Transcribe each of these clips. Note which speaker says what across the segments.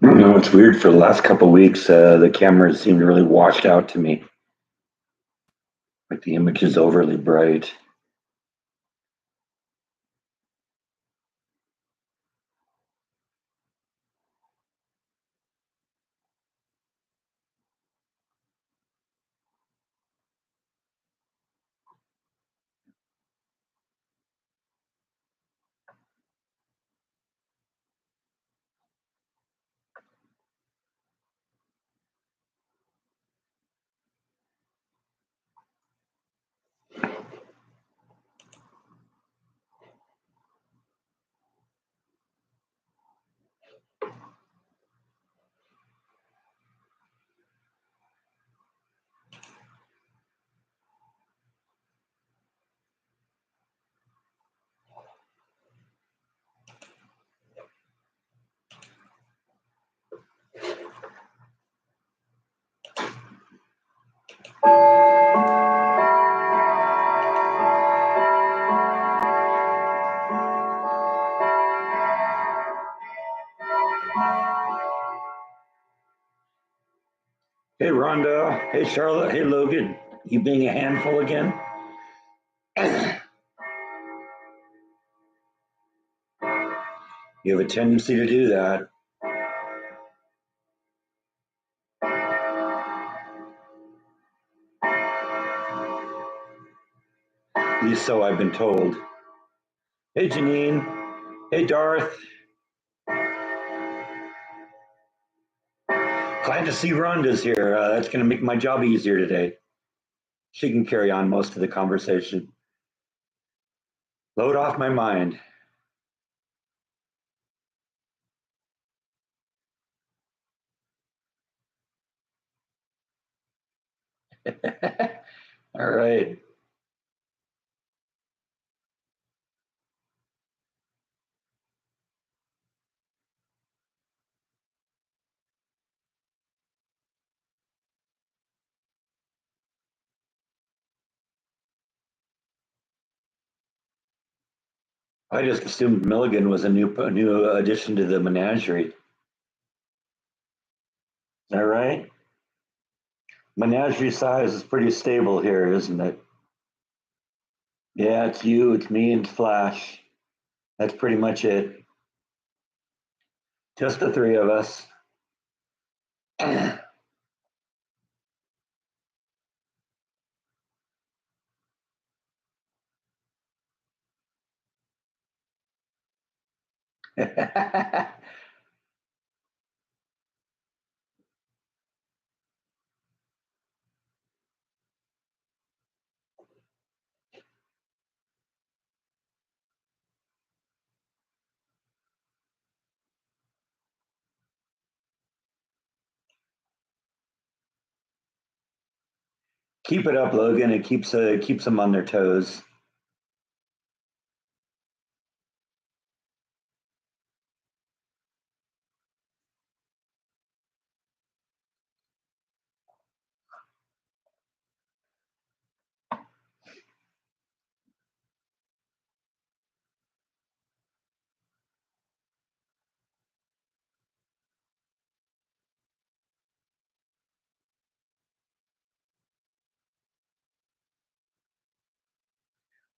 Speaker 1: I don't know. It's weird. For the last couple of weeks, the cameras seemed really washed out to me. Like the image is overly bright. Hey, Rhonda. Hey, Charlotte. Hey, Logan. You being a handful again? You have a tendency to do that. At least so I've been told. Hey, Janine. Hey, Darth. Glad to see Rhonda's here. That's going to make my job easier today. She can carry on most of the conversation. Load off my mind. All right. I just assumed Milligan was a new addition to the menagerie. Is that right? Menagerie size is pretty stable here, isn't it? Yeah, it's you, it's me, and Flash. That's pretty much it. Just the three of us. Keep it up, Logan. It keeps them on their toes.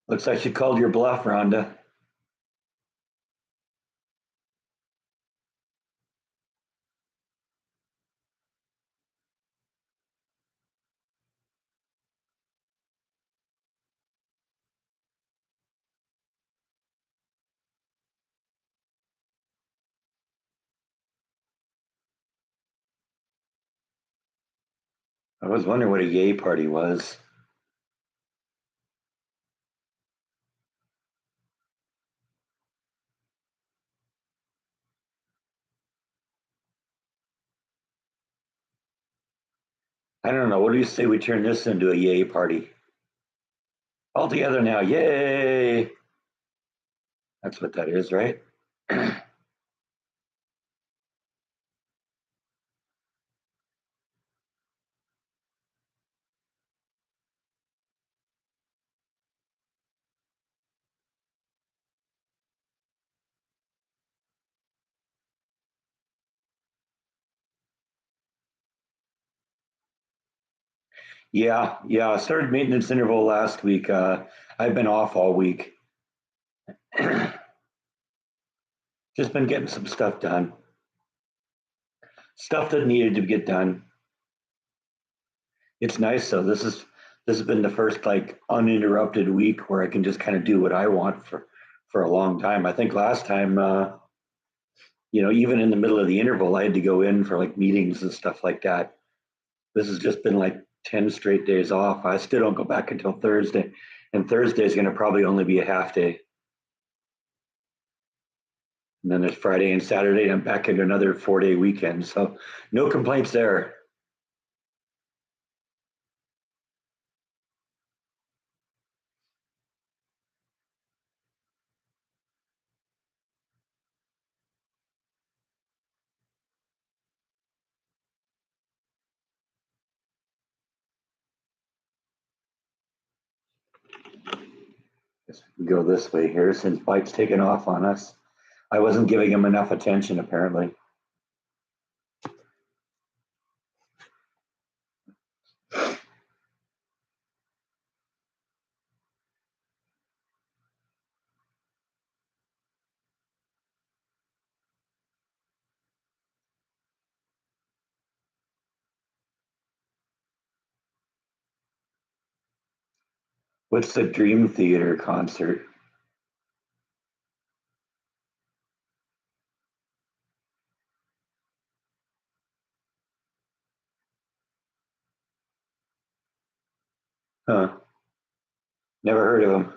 Speaker 1: Looks like she called your bluff, Rhonda. I was wondering what a yay party was. I don't know. What do you say we turn this into a yay party? All together now. Yay! That's what that is, right? Yeah. I started maintenance interval last week. I've been off all week. Just been getting some stuff done. Stuff that needed to get done. It's nice though. This has been the first like uninterrupted week where I can just kind of do what I want for a long time. I think last time, even in the middle of the interval, I had to go in for like meetings and stuff like that. This has just been like 10 straight days off. I still don't go back until Thursday, and Thursday is going to probably only be a half day. And then there's Friday and Saturday, and I'm back into another 4-day weekend. So no complaints there. Guess we can go this way here since Bike's taken off on us. I wasn't giving him enough attention, apparently. What's the Dream Theater concert? Huh. Never heard of him.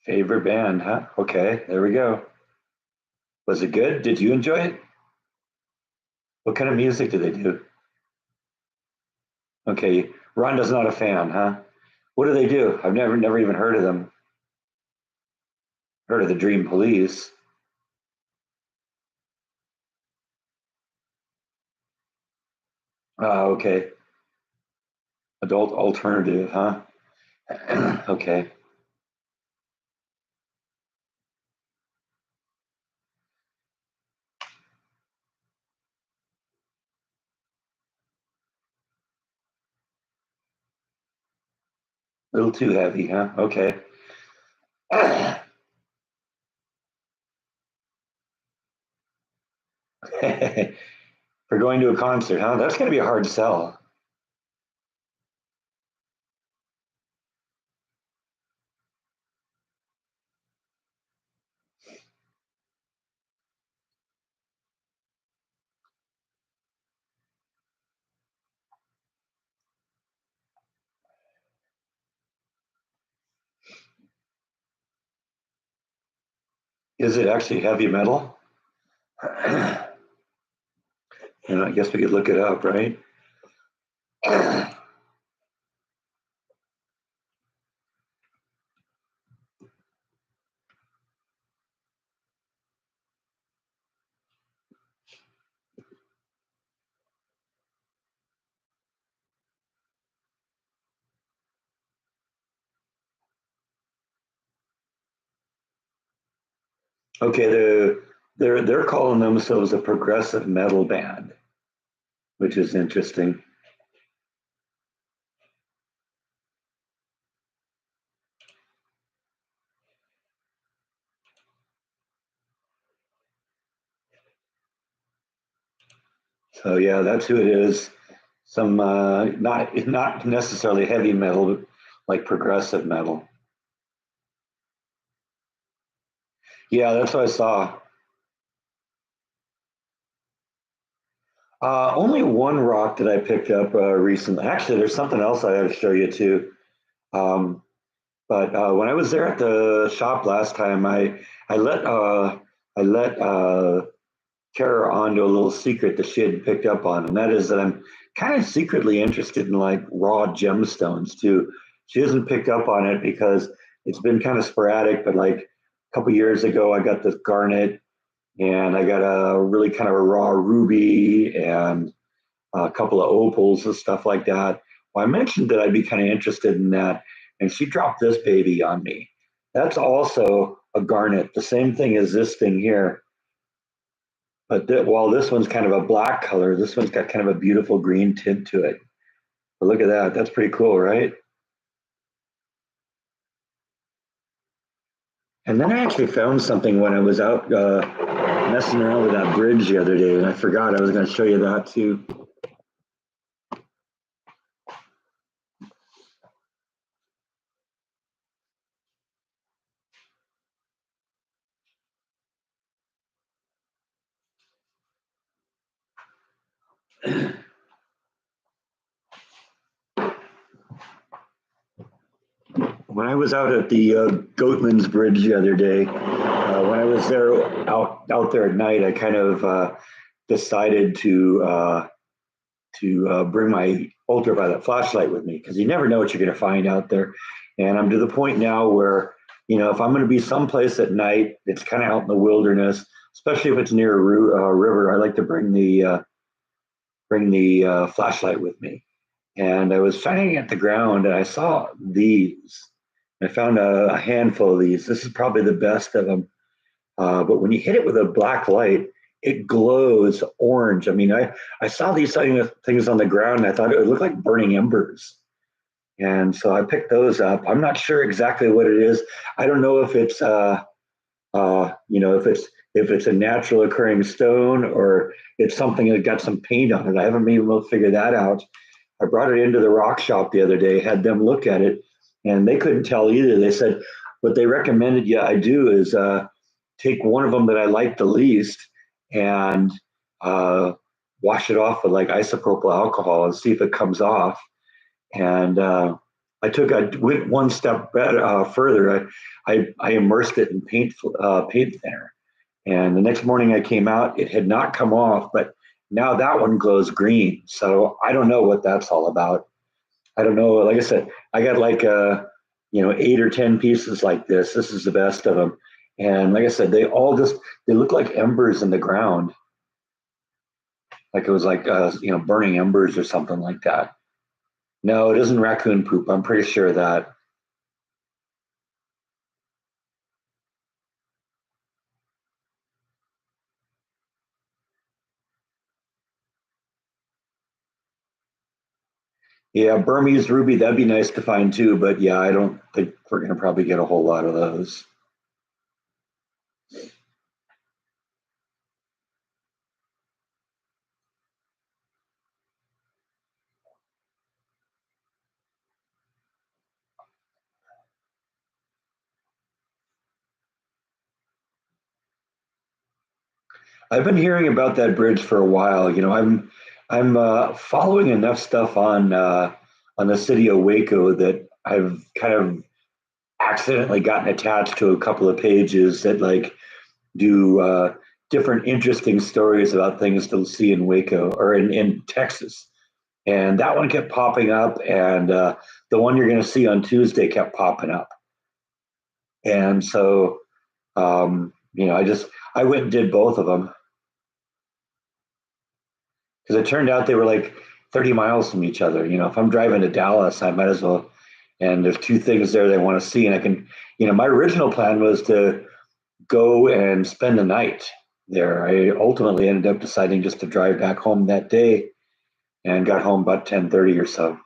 Speaker 1: Favorite band, huh? Okay, there we go. Was it good? Did you enjoy it? What kind of music do they do? Okay, Rhonda's not a fan, huh? What do they do? I've never even heard of them. Heard of the Dream Police. Okay. Adult alternative, huh? Okay. A little too heavy, huh? Okay. For going to a concert, huh? That's going to be a hard sell. Is it actually heavy metal? I guess we could look it up, right? Okay, they're calling themselves a progressive metal band, which is interesting. So yeah, that's who it is. Some not necessarily heavy metal, but like progressive metal. Yeah, that's what I saw. Only one rock that I picked up recently. Actually, there's something else I got to show you too. Um, but when I was there at the shop last time, I let Kara onto a little secret that she had picked up on, and that is that I'm kind of secretly interested in like raw gemstones too. She hasn't picked up on it because it's been kind of sporadic, but like a couple years ago, I got this garnet and I got a really kind of a raw ruby and a couple of opals and stuff like that. Well, I mentioned that I'd be kind of interested in that, and she dropped this baby on me. That's also a garnet, the same thing as this thing here. But while this one's kind of a black color, this one's got kind of a beautiful green tint to it. But look at that. That's pretty cool, right? And then I actually found something when I was out messing around with that bridge the other day, and I forgot I was going to show you that too. When I was out at the Goatman's Bridge the other day, when I was there out there at night, I kind of decided to bring my ultraviolet flashlight with me because you never know what you're going to find out there. And I'm to the point now where, if I'm going to be someplace at night, it's kind of out in the wilderness, especially if it's near a river. I like to bring the flashlight with me. And I was shining at the ground, and I saw these. I found a handful of these. This is probably the best of them. But when you hit it with a black light, it glows orange. I mean, I saw these things on the ground, and I thought it looked like burning embers. And so I picked those up. I'm not sure exactly what it is. I don't know if it's if it's a natural occurring stone or it's something that got some paint on it. I haven't been able to figure that out. I brought it into the rock shop the other day, had them look at it, and they couldn't tell either. They said what they recommended I do is take one of them that I like the least and uh, wash it off with like isopropyl alcohol and see if it comes off. And I went one step further. I immersed it in paint thinner, and the next morning I came out, it had not come off, but now that one glows green. So I don't know what that's all about. I don't know. Like I said, I got like 8 or 10 pieces like this. This is the best of them. And like I said, they look like embers in the ground, like it was like burning embers or something like that. No, it isn't raccoon poop. I'm pretty sure of that. Yeah, Burmese ruby, that'd be nice to find too, but yeah, I don't think we're gonna probably get a whole lot of those. I've been hearing about that bridge for a while. I'm following enough stuff on the city of Waco that I've kind of accidentally gotten attached to a couple of pages that like do different interesting stories about things to see in Waco or in Texas. And that one kept popping up, and the one you're going to see on Tuesday kept popping up. And so, I went and did both of them because it turned out they were like 30 miles from each other. If I'm driving to Dallas, I might as well. And there's two things there they want to see, and I can. My original plan was to go and spend the night there. I ultimately ended up deciding just to drive back home that day and got home about 10:30 or so.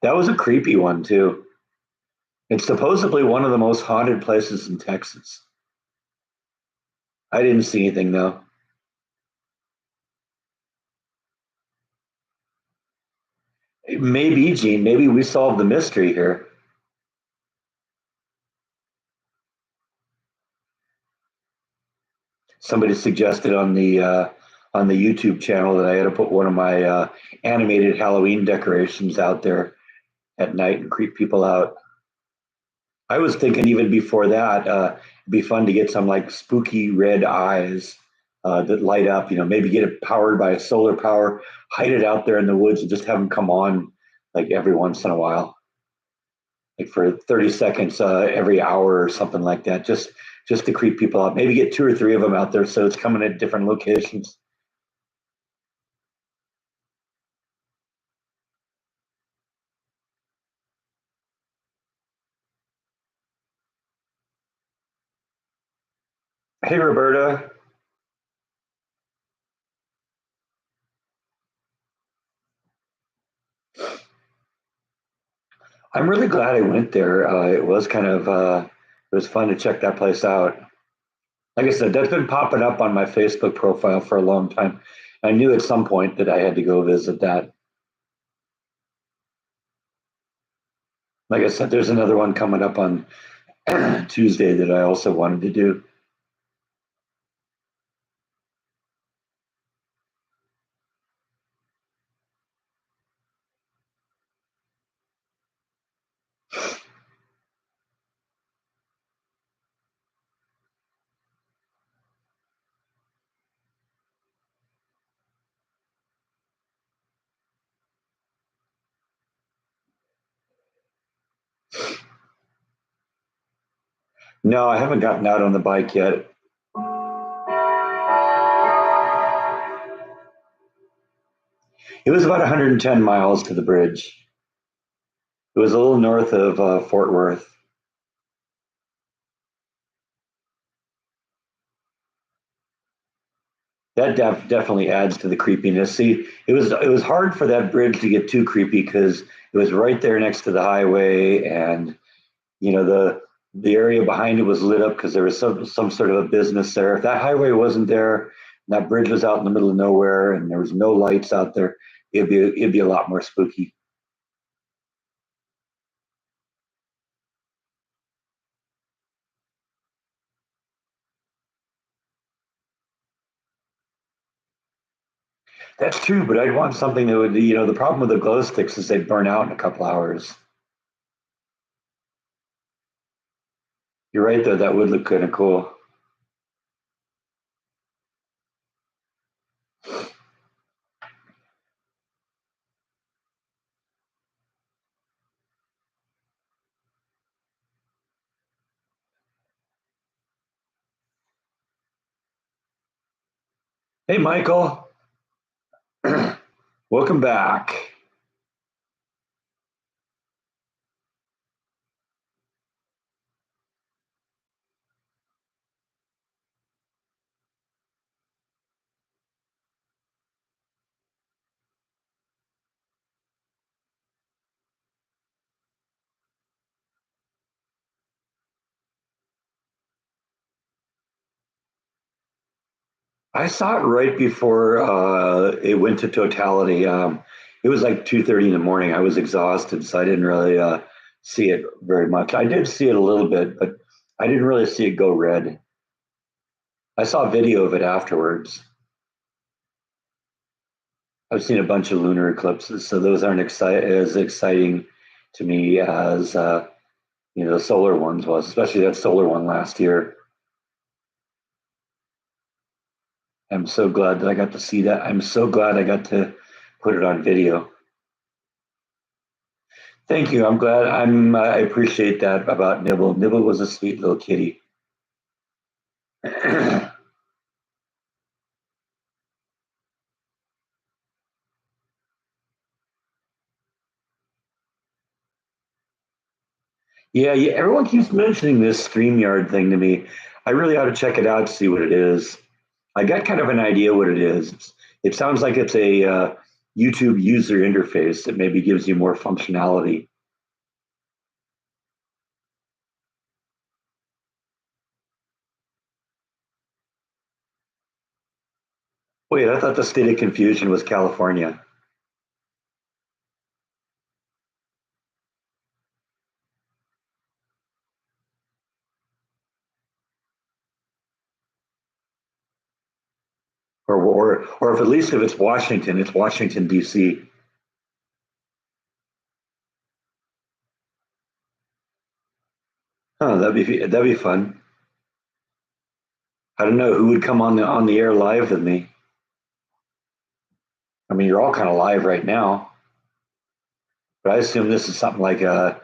Speaker 1: That was a creepy one too. It's supposedly one of the most haunted places in Texas. I didn't see anything though. Maybe, Gene, maybe we solved the mystery here. Somebody suggested on the YouTube channel that I had to put one of my animated Halloween decorations out there at night and creep people out. I was thinking even before that, it'd be fun to get some like spooky red eyes that light up. Maybe get it powered by a solar power, hide it out there in the woods, and just have them come on like every once in a while, like for 30 seconds every hour or something like that, just to creep people out. Maybe get two or three of them out there so it's coming at different locations. Hey, Roberta. I'm really glad I went there. It was kind of it was fun to check that place out. Like I said, that's been popping up on my Facebook profile for a long time. I knew at some point that I had to go visit that. Like I said, there's another one coming up on Tuesday that I also wanted to do. No, I haven't gotten out on the bike yet. It was about 110 miles to the bridge. It was a little north of Fort Worth. That definitely adds to the creepiness. See, it was hard for that bridge to get too creepy because it was right there next to the highway, and the area behind it was lit up because there was some sort of a business there. If that highway wasn't there, and that bridge was out in the middle of nowhere, and there was no lights out there, it'd be a lot more spooky. That's true, but I'd want something that would, the problem with the glow sticks is they burn out in a couple hours. You're right, though. That would look kind of cool. Hey, Michael. Welcome back. I saw it right before it went to totality. It was like 2:30 in the morning. I was exhausted, so I didn't really see it very much. I did see it a little bit, but I didn't really see it go red. I saw a video of it afterwards. I've seen a bunch of lunar eclipses, so those aren't as exciting to me as the solar ones was, especially that solar one last year. I'm so glad that I got to see that. I'm so glad I got to put it on video. Thank you. I'm glad. I appreciate that about Nibble. Nibble was a sweet little kitty. Yeah, yeah. Everyone keeps mentioning this StreamYard thing to me. I really ought to check it out to see what it is. I got kind of an idea what it is. It sounds like it's a YouTube user interface that maybe gives you more functionality. Wait, I thought the state of confusion was California. Or if at least if it's Washington D.C. Oh, that'd be fun. I don't know who would come on the air live with me. I mean, you're all kind of live right now, but I assume this is something like a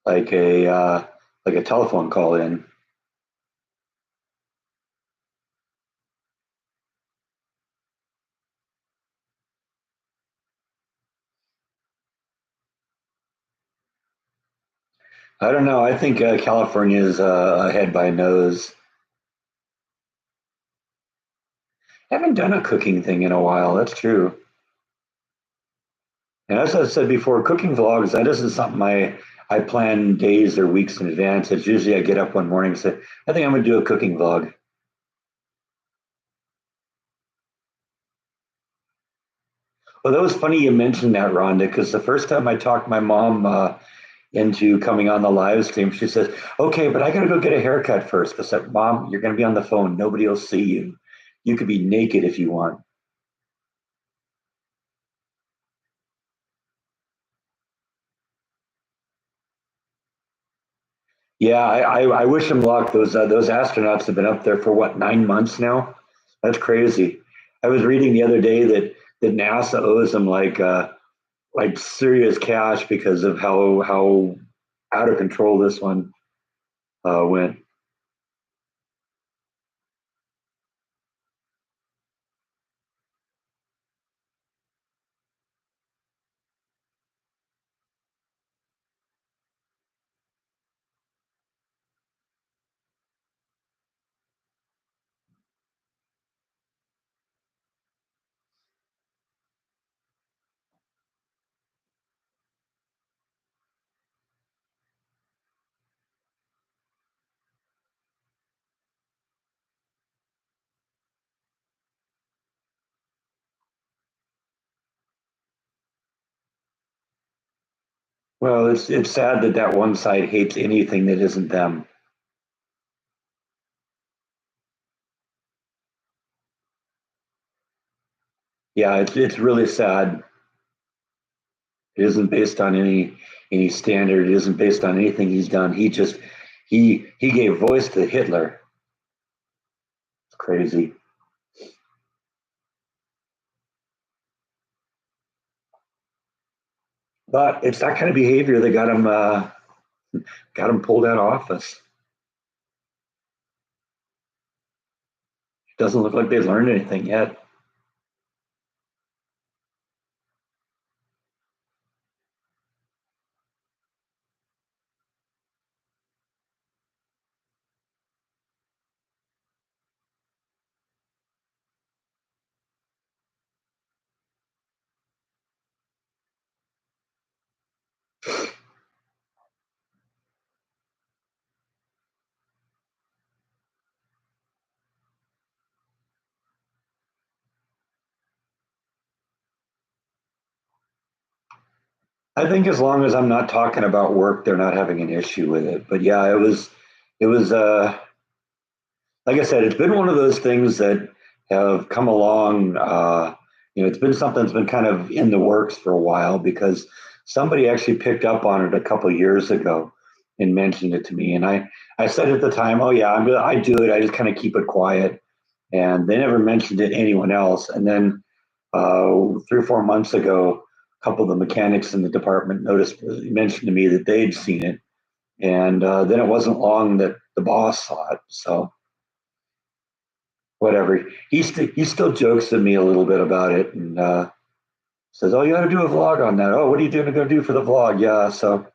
Speaker 1: like a telephone call in. I don't know. I think California is ahead by a nose. I haven't done a cooking thing in a while. That's true. And as I said before, cooking vlogs, that isn't something I plan days or weeks in advance. It's usually I get up one morning and say, I think I'm going to do a cooking vlog. Well, that was funny you mentioned that, Rhonda, because the first time I talked my mom into coming on the live stream, she says, okay, but I got to go get a haircut first. I said, Mom, you're going to be on the phone. Nobody will see you. You could be naked if you want. Yeah, I wish them luck. Those astronauts have been up there for what, 9 months now? That's crazy. I was reading the other day that NASA owes them like serious cash because of how out of control this one went. Well, it's sad that that one side hates anything that isn't them. Yeah, it's really sad. It isn't based on any standard. It isn't based on anything he's done. He gave voice to Hitler. It's crazy. But it's that kind of behavior that got him pulled out of office. Doesn't look like they've learned anything yet. I think as long as I'm not talking about work, they're not having an issue with it. But yeah, it was like I said, it's been one of those things that have come along. It's been something that's been kind of in the works for a while because somebody actually picked up on it a couple of years ago and mentioned it to me. And I said at the time, oh, yeah, I do it. I just kind of keep it quiet. And they never mentioned it to anyone else. And then 3 or 4 months ago, a couple of the mechanics in the department mentioned to me that they'd seen it. And then it wasn't long that the boss saw it. So whatever. He still jokes at me a little bit about it and says, "Oh, you got to do a vlog on that. Oh, what are you going to do for the vlog?" Yeah, so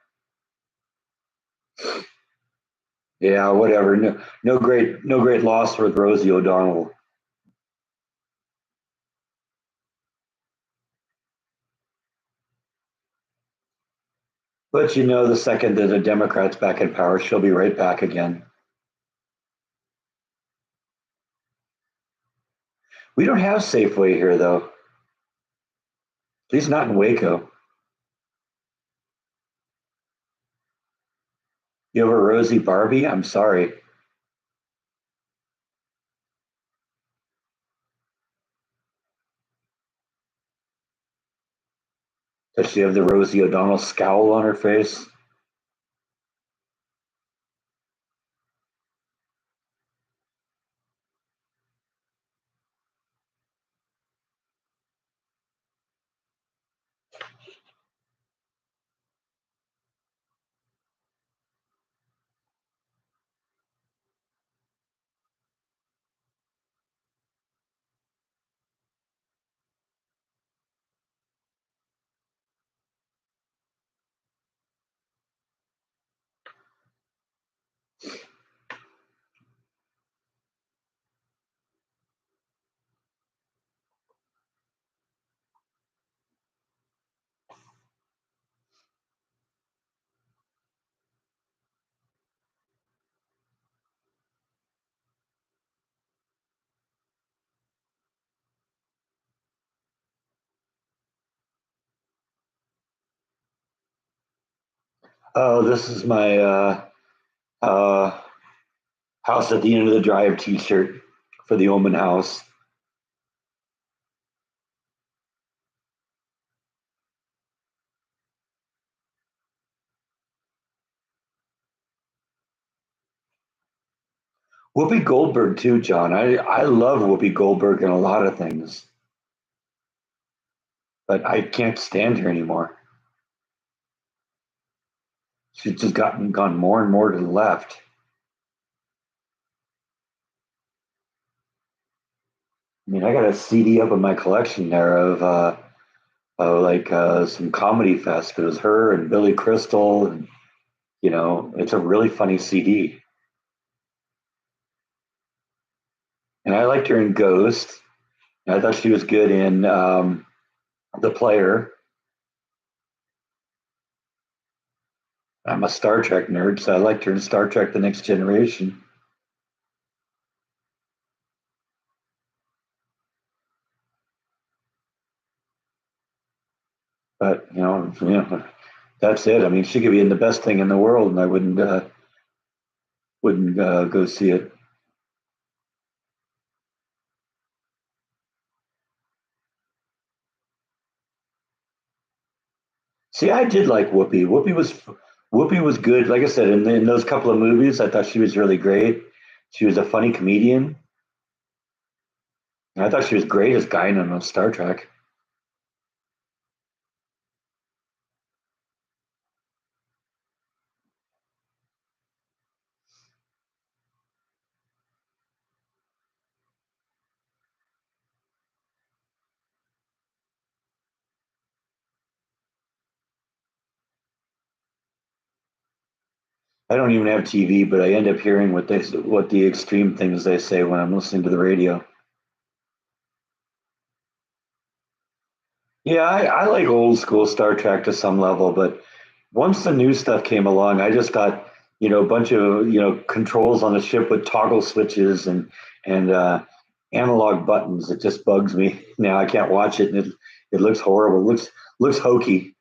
Speaker 1: yeah, whatever. No great loss for Rosie O'Donnell. But the second that the Democrats back in power, she'll be right back again. We don't have Safeway here though. At least not in Waco. You have a Rosie Barbie? I'm sorry. Does she have the Rosie O'Donnell scowl on her face? Oh, this is my uh, house at the end of the drive T-shirt for the Omen House. Whoopi Goldberg too, John. I love Whoopi Goldberg in a lot of things, but I can't stand her anymore. She's just gone more and more to the left. I mean, I got a CD up in my collection there of like some comedy fest. It was her and Billy Crystal, and it's a really funny CD. And I liked her in Ghost. I thought she was good in The Player. I'm a Star Trek nerd, so I liked her in Star Trek: The Next Generation. But that's it. I mean, she could be in the best thing in the world, and I wouldn't go see it. See, I did like Whoopi. Whoopi was good. Like I said, in those couple of movies, I thought she was really great. She was a funny comedian. And I thought she was great as Guinan on Star Trek. I don't even have TV, but I end up hearing what the extreme things they say when I'm listening to the radio. Yeah, I like old school Star Trek to some level, but once the new stuff came along, I just got a bunch of controls on the ship with toggle switches and analog buttons. It just bugs me. Now I can't watch it, and it looks horrible. Looks hokey.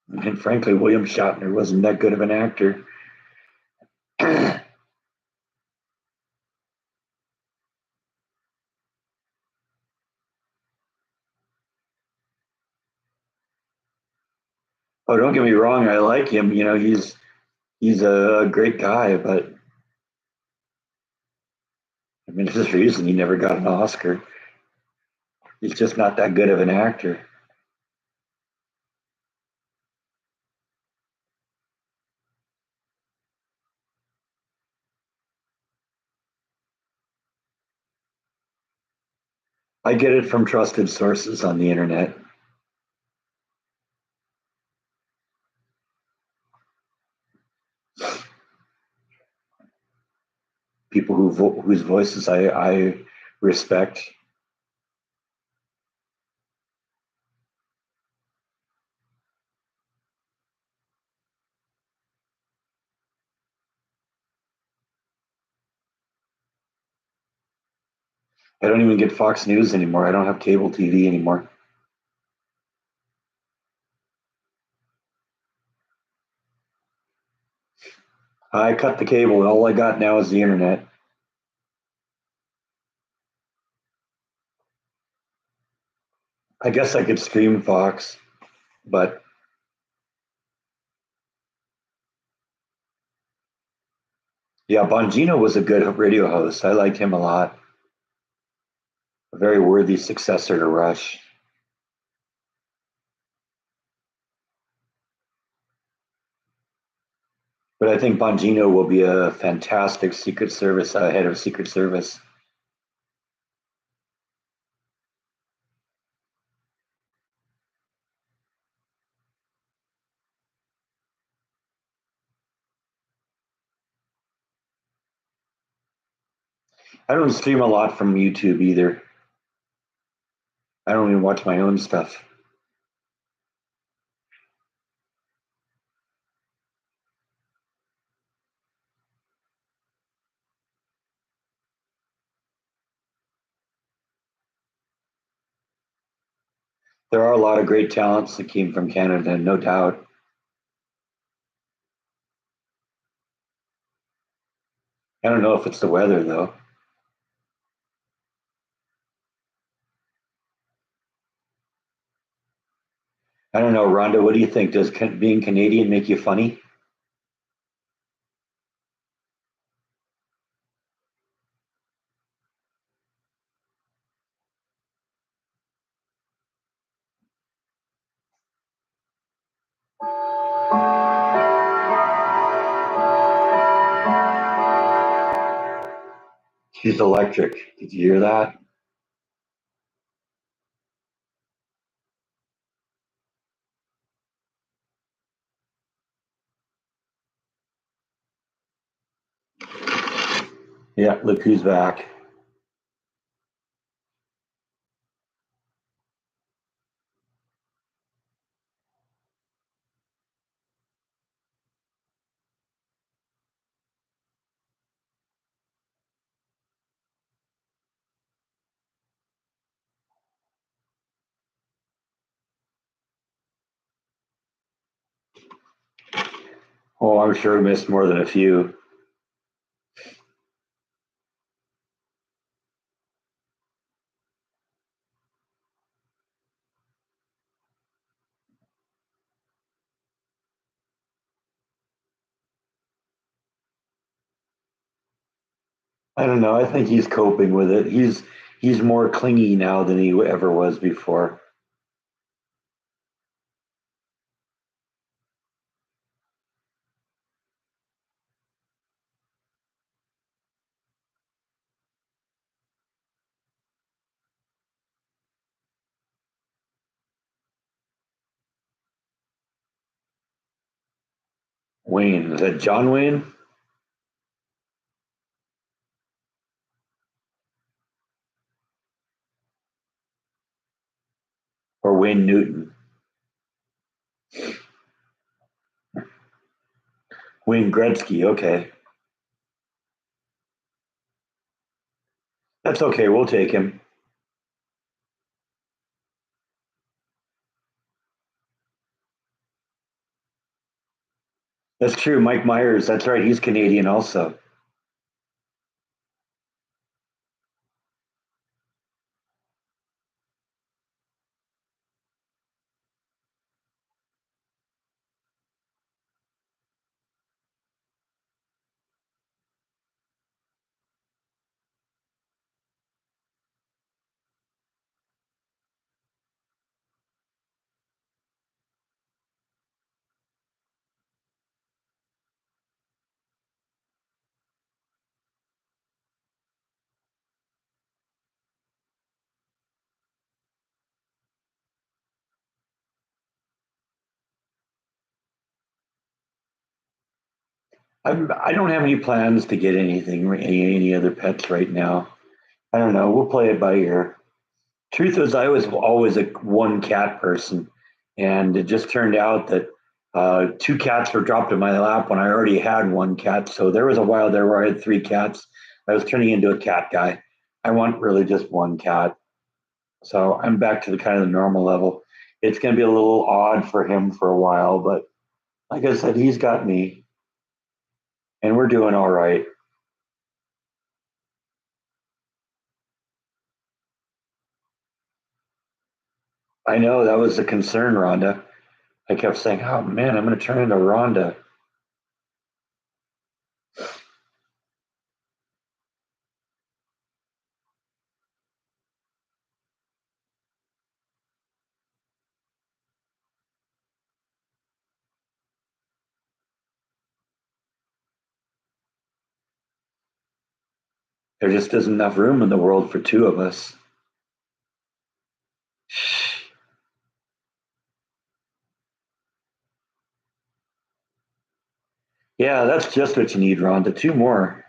Speaker 1: And frankly, William Shatner wasn't that good of an actor. Oh, don't get me wrong, I like him. He's a great guy, but I mean, there's a reason he never got an Oscar. He's just not that good of an actor. I get it from trusted sources on the internet. People whose voices I respect. I don't even get Fox News anymore. I don't have cable TV anymore. I cut the cable, and all I got now is the internet. I guess I could stream Fox, but yeah, Bongino was a good radio host. I liked him a lot. A very worthy successor to Rush. But I think Bongino will be a fantastic Secret Service head of Secret Service. I don't stream a lot from YouTube either. I don't even watch my own stuff. There are a lot of great talents that came from Canada, no doubt. I don't know if it's the weather though. I don't know, Rhonda. What do you think? Does being Canadian make you funny? She's electric. Did you hear that? Yeah, look who's back. Oh, I'm sure we missed more than a few. I don't know. I think he's coping with it. He's more clingy now than he ever was before. Wayne, is that John Wayne or Wayne Newton? Wayne Gretzky. Okay, that's okay. We'll take him. That's true. Mike Myers. That's right. He's Canadian also. I don't have any plans to get any other pets right now. I don't know. We'll play it by ear. Truth is, I was always a one cat person, and it just turned out that two cats were dropped in my lap when I already had one cat. So there was a while there where I had three cats. I was turning into a cat guy. I want really just one cat. So I'm back to the kind of the normal level. It's going to be a little odd for him for a while, but like I said, he's got me, and we're doing all right. I know that was a concern, Rhonda. I kept saying, "Oh man, I'm going to turn into Rhonda." There just isn't enough room in the world for two of us. Yeah, that's just what you need, Rhonda. Two more.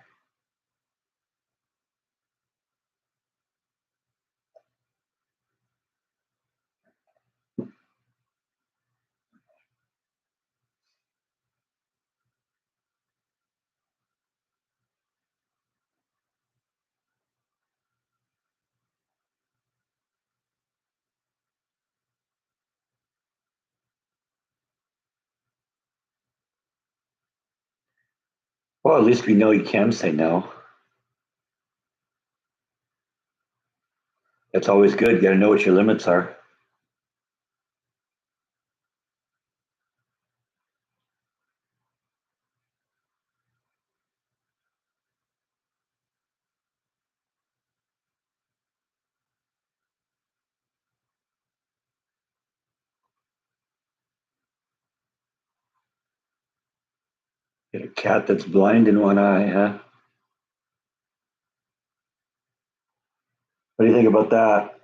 Speaker 1: Well, at least we know you can say no. That's always good. You got to know what your limits are. Get a cat that's blind in one eye, huh? What do you think about that?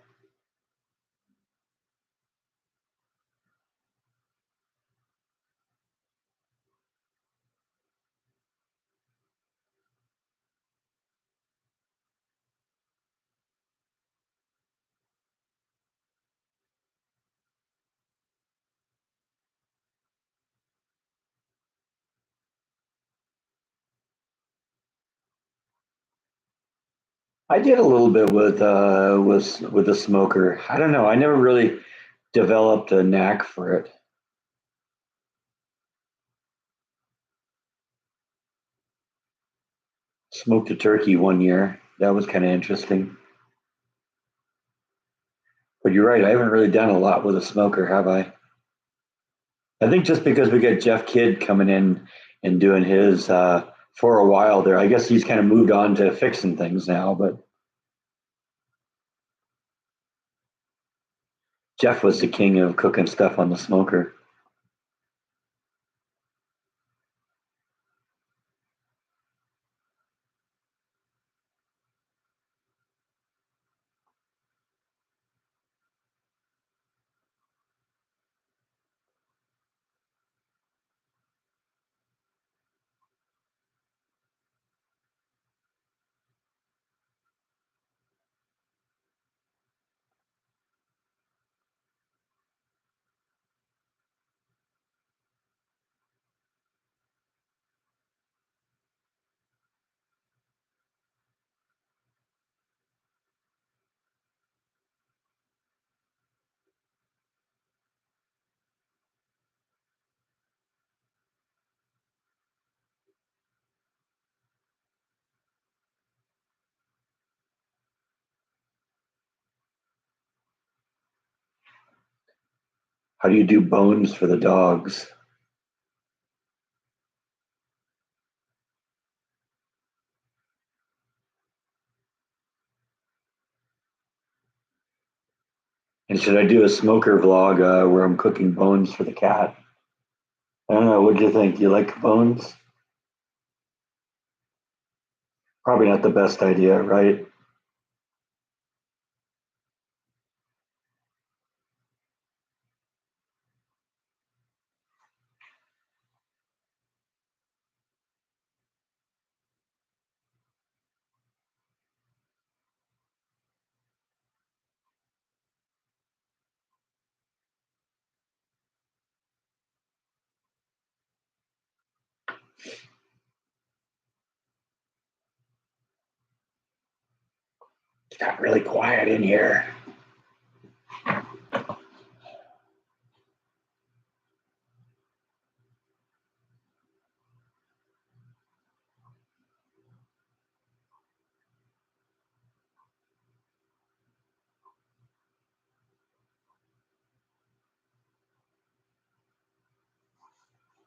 Speaker 1: I did a little bit with a smoker. I don't know. I never really developed a knack for it. Smoked a turkey one year. That was kind of interesting. But you're right. I haven't really done a lot with a smoker, have I? I think just because we got Jeff Kidd coming in and doing his for a while there. I guess he's kind of moved on to fixing things now. But Jeff was the king of cooking stuff on the smoker. How do you do bones for the dogs? And should I do a smoker vlog where I'm cooking bones for the cat? I don't know. What do you think? You like bones? Probably not the best idea, right? It got really quiet in here.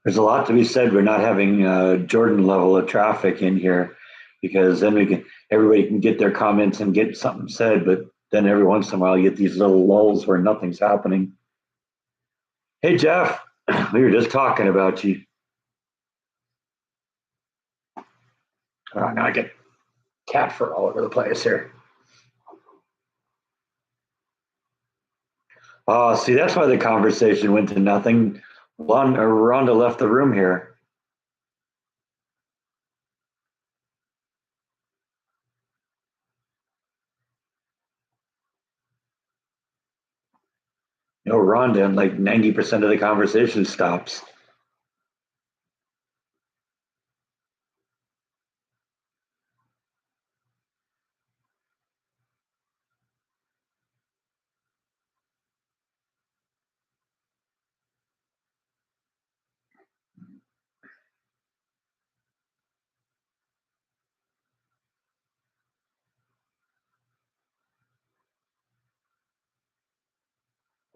Speaker 1: There's a lot to be said. We're not having Jordan level of traffic in here because then everybody can get their comments and get something said. But then every once in a while, you get these little lulls where nothing's happening. Hey, Jeff, we were just talking about you. Now I get cat fur all over the place here. Oh, see, that's why the conversation went to nothing. Rhonda left the room here. Rhonda, and like 90% of the conversation stops.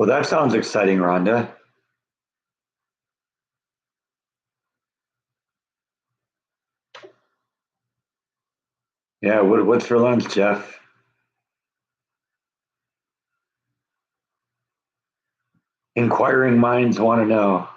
Speaker 1: Well, that sounds exciting, Rhonda. Yeah, what's for lunch, Jeff? Inquiring minds want to know.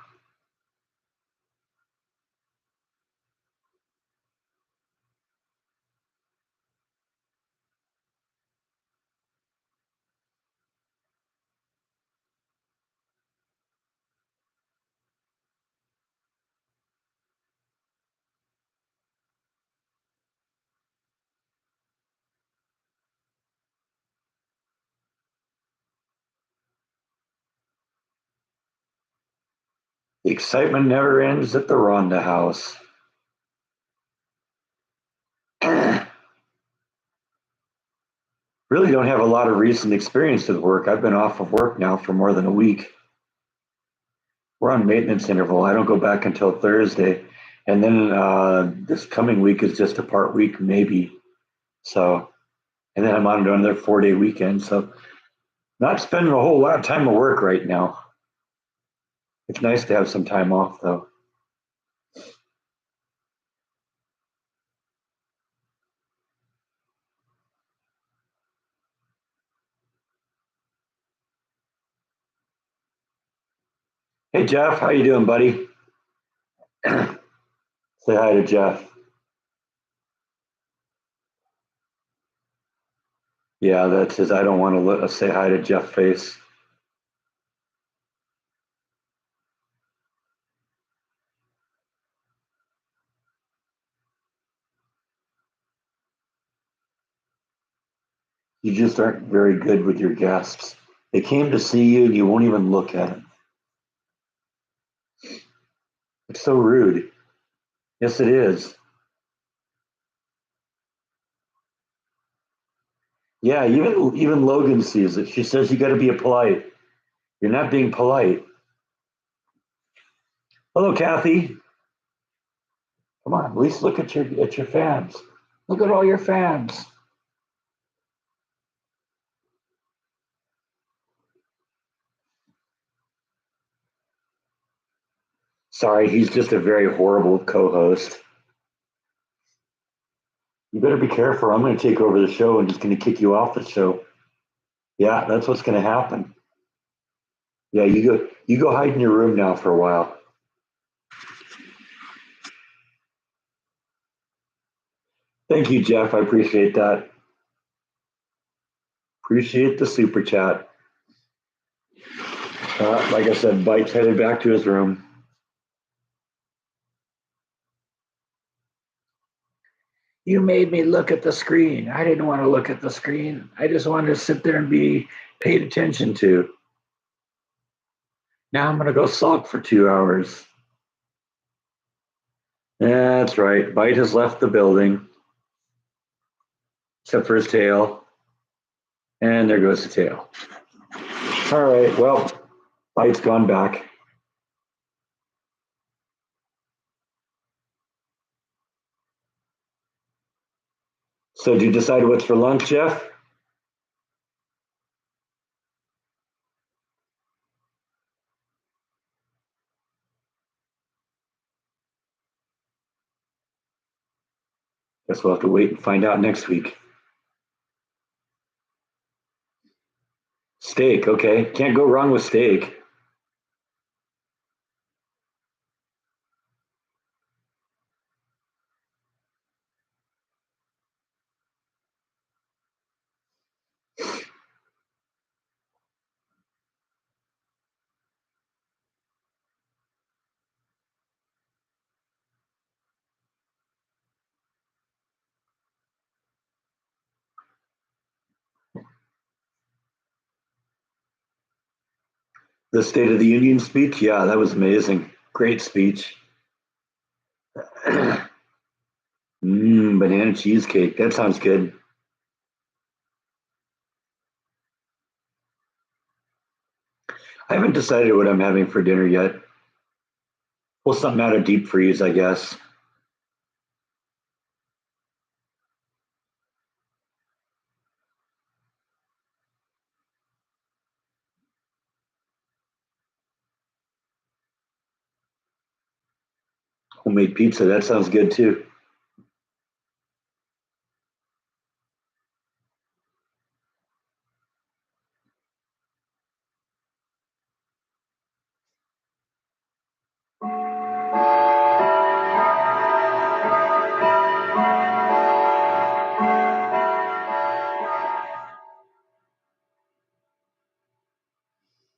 Speaker 1: The excitement never ends at the Rhonda house. Really don't have a lot of recent experience with work. I've been off of work now for more than a week. We're on maintenance interval. I don't go back until Thursday. And then this coming week is just a part week, maybe. So, and then I'm on another 4-day weekend. So, not spending a whole lot of time at work right now. It's nice to have some time off, though. Hey, Jeff, how you doing, buddy? Say hi to Jeff. Yeah, that's his. I don't want to say hi to Jeff face. You just aren't very good with your guests. They came to see you and you won't even look at them. It's so rude. Yes, it is. Yeah, even Logan sees it. She says you got to be polite. You're not being polite. Hello, Kathy. Come on, at least look at your fans. Look at all your fans. Sorry, he's just a very horrible co-host. You better be careful. I'm going to take over the show and just going to kick you off the show. Yeah, that's what's going to happen. Yeah, you go hide in your room now for a while. Thank you, Jeff. I appreciate that. Appreciate the super chat. Like I said, Bite's headed back to his room. You made me look at the screen. I didn't want to look at the screen. I just wanted to sit there and be paid attention to. Now I'm going to go sulk for 2 hours. That's right. Bite has left the building, except for his tail. And there goes the tail. All right. Well, Bite's gone back. So, did you decide what's for lunch, Jeff? Guess we'll have to wait and find out next week. Steak, okay. Can't go wrong with steak. The State of the Union speech, yeah, that was amazing. Great speech. Banana cheesecake. That sounds good. I haven't decided what I'm having for dinner yet. Well, something out of deep freeze, I guess. Homemade pizza. That sounds good too.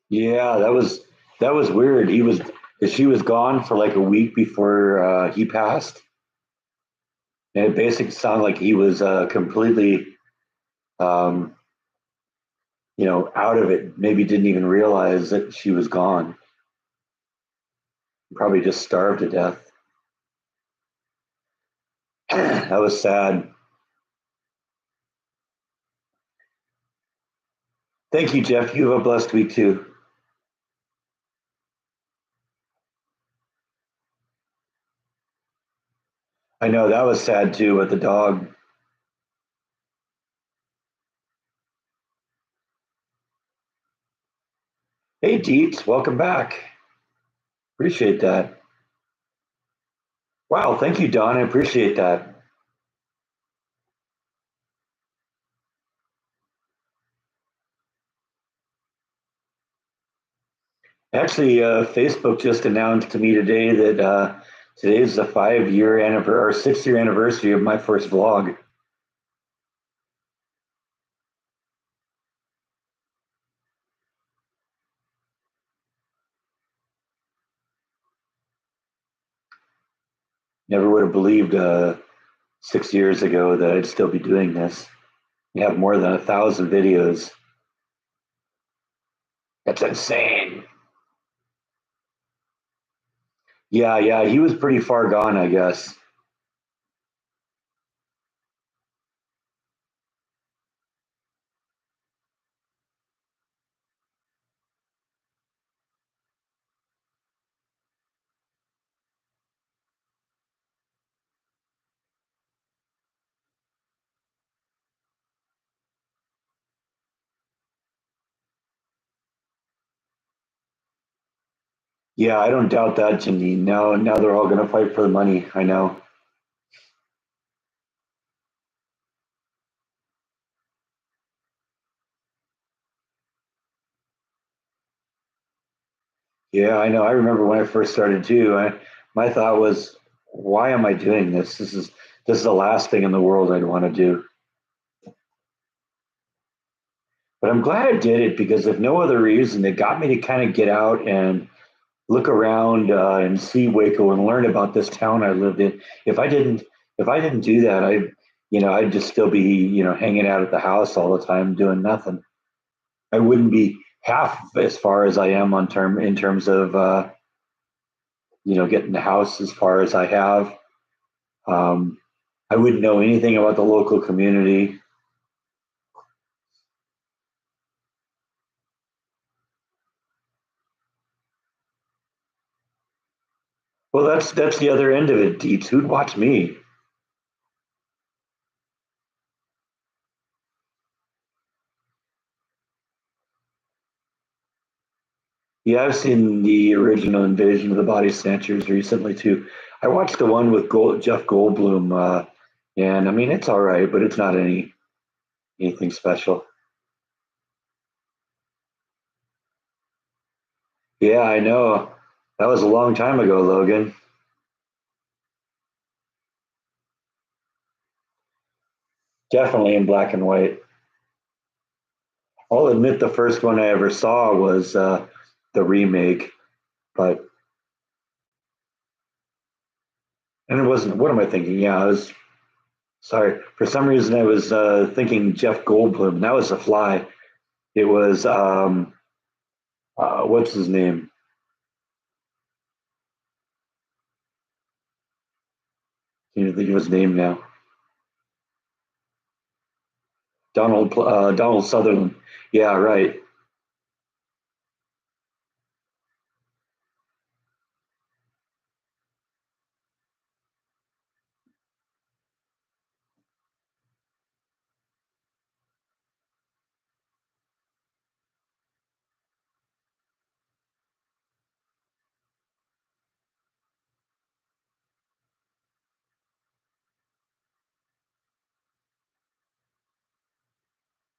Speaker 1: Yeah, that was weird. She was gone for like a week before he passed, and it basically sounded like he was completely, um, out of it. Maybe didn't even realize that she was gone. Probably just starved to death. That was sad. Thank you, Jeff. You have a blessed week too. I know that was sad too with the dog. Hey, Deets, welcome back. Appreciate that. Wow, thank you, Don. I appreciate that. Actually, Facebook just announced to me today that today is the 5 year anniversary or 6 year anniversary of my first vlog. Never would have believed 6 years ago that I'd still be doing this. We have more than 1,000 videos. That's insane. Yeah, yeah, he was pretty far gone, I guess. Yeah, I don't doubt that, Janine. Now they're all going to fight for the money. I know. Yeah, I know. I remember when I first started too. My thought was, why am I doing this? This is the last thing in the world I'd want to do. But I'm glad I did it because if no other reason, it got me to kind of get out and look around and see Waco and learn about this town I lived in. If I didn't do that, I'd just still be, hanging out at the house all the time doing nothing. I wouldn't be half as far as I am in terms of getting the house as far as I have. Um, I wouldn't know anything about the local community. Well, that's the other end of it, Deets. Who'd watch me? Yeah, I've seen the original Invasion of the Body Snatchers recently too. I watched the one with Jeff Goldblum, and I mean it's all right, but it's not anything special. Yeah, I know. That was a long time ago, Logan. Definitely in black and white. I'll admit the first one I ever saw was the remake, but and it wasn't. What am I thinking? Yeah, I was sorry. For some reason, I was thinking Jeff Goldblum. That was The Fly. It was what's his name? Can't even think of his name now. Donald Sutherland. Yeah, right.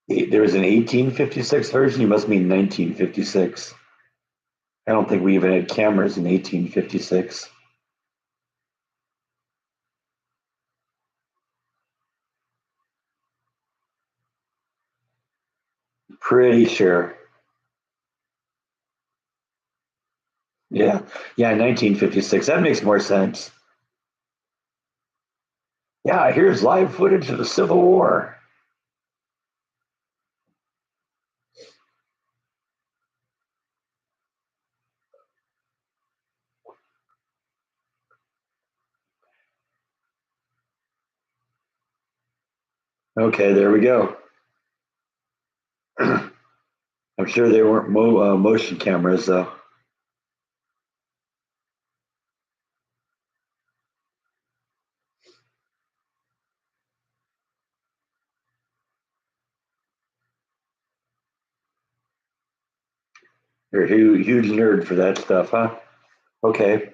Speaker 1: There was an 1856 version. You must mean 1956. I don't think we even had cameras in 1856. Pretty sure. Yeah. Yeah, 1956. That makes more sense. Yeah, here's live footage of the Civil War. Okay, there we go. I'm sure they weren't motion cameras, though. You're a huge nerd for that stuff, huh? Okay,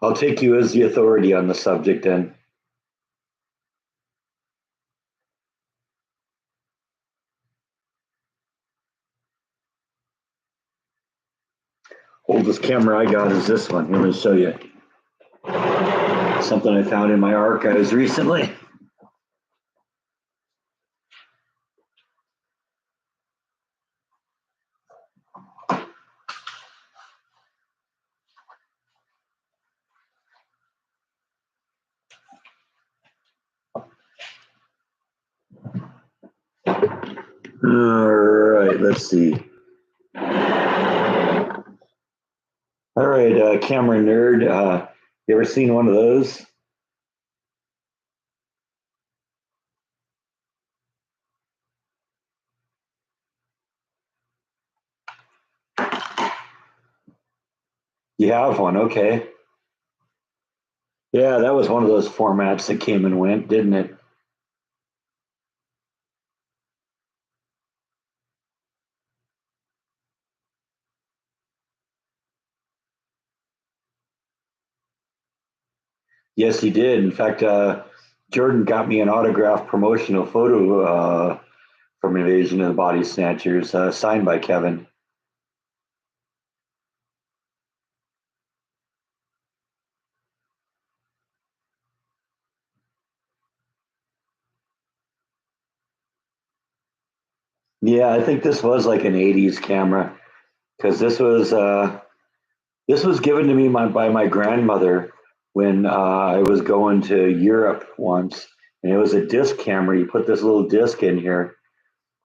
Speaker 1: I'll take you as the authority on the subject then. Oldest camera I got is this one. Let me show you. Something I found in my archives recently. All right, let's see. All right, camera nerd. You ever seen one of those? You have one, okay. Yeah, that was one of those formats that came and went, didn't it? Yes, he did. In fact, Jordan got me an autographed promotional photo from Invasion of the Body Snatchers, signed by Kevin. Yeah, I think this was like an '80s camera because this was given to me by my grandmother when I was going to Europe once, and it was a disc camera. You put this little disc in here,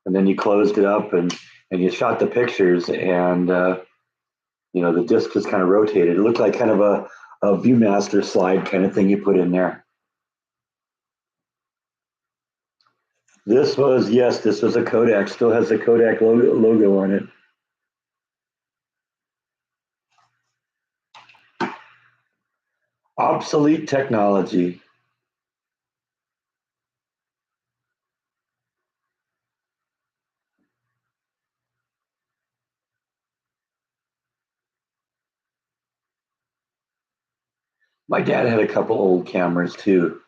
Speaker 1: and then you closed it up, and you shot the pictures, and the disc just kind of rotated. It looked like kind of a ViewMaster slide kind of thing you put in there. This was a Kodak. Still has the Kodak logo on it. Obsolete technology. My dad had a couple old cameras too,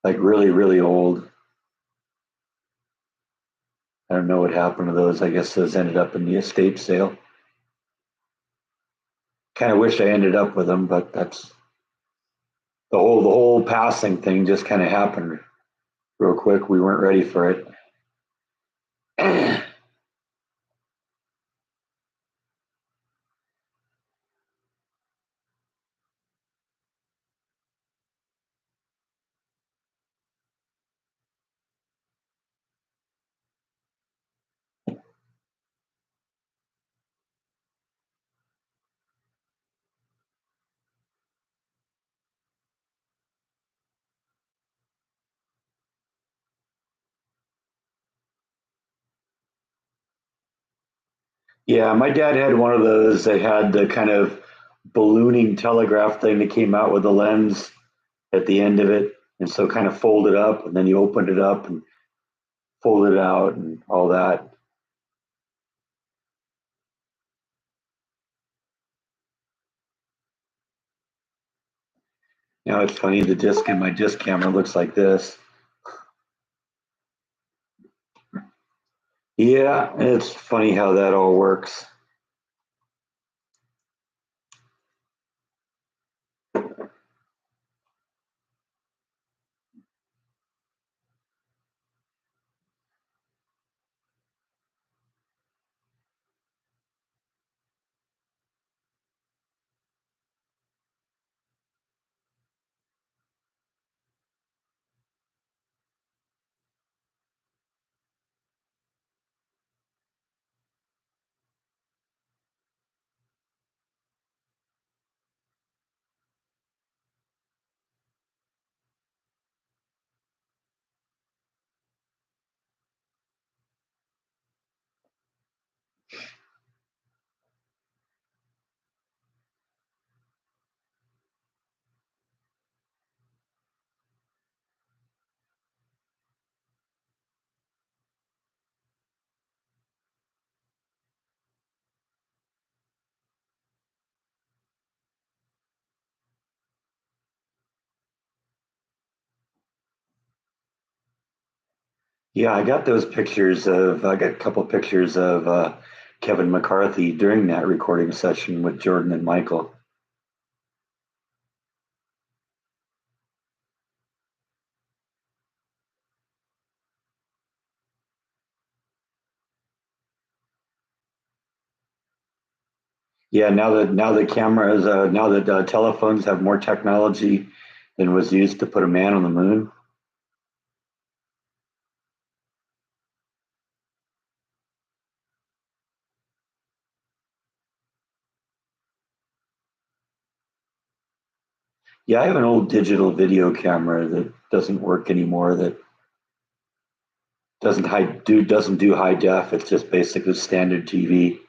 Speaker 1: like really, really old. I don't know what happened to those. I guess those ended up in the estate sale. Kind of wish I ended up with them, but that's the whole passing thing just kind of happened real quick. We weren't ready for it. Yeah, my dad had one of those that had the kind of ballooning telegraph thing that came out with the lens at the end of it, and so kind of folded up, and then you opened it up and folded it out and all that. It's funny. The disc in my disc camera looks like this. Yeah, it's funny how that all works. Yeah, I got a couple pictures of Kevin McCarthy during that recording session with Jordan and Michael. Yeah, now that telephones have more technology than was used to put a man on the moon. Yeah, I have an old digital video camera that doesn't work anymore. That doesn't do high def. It's just basically standard TV.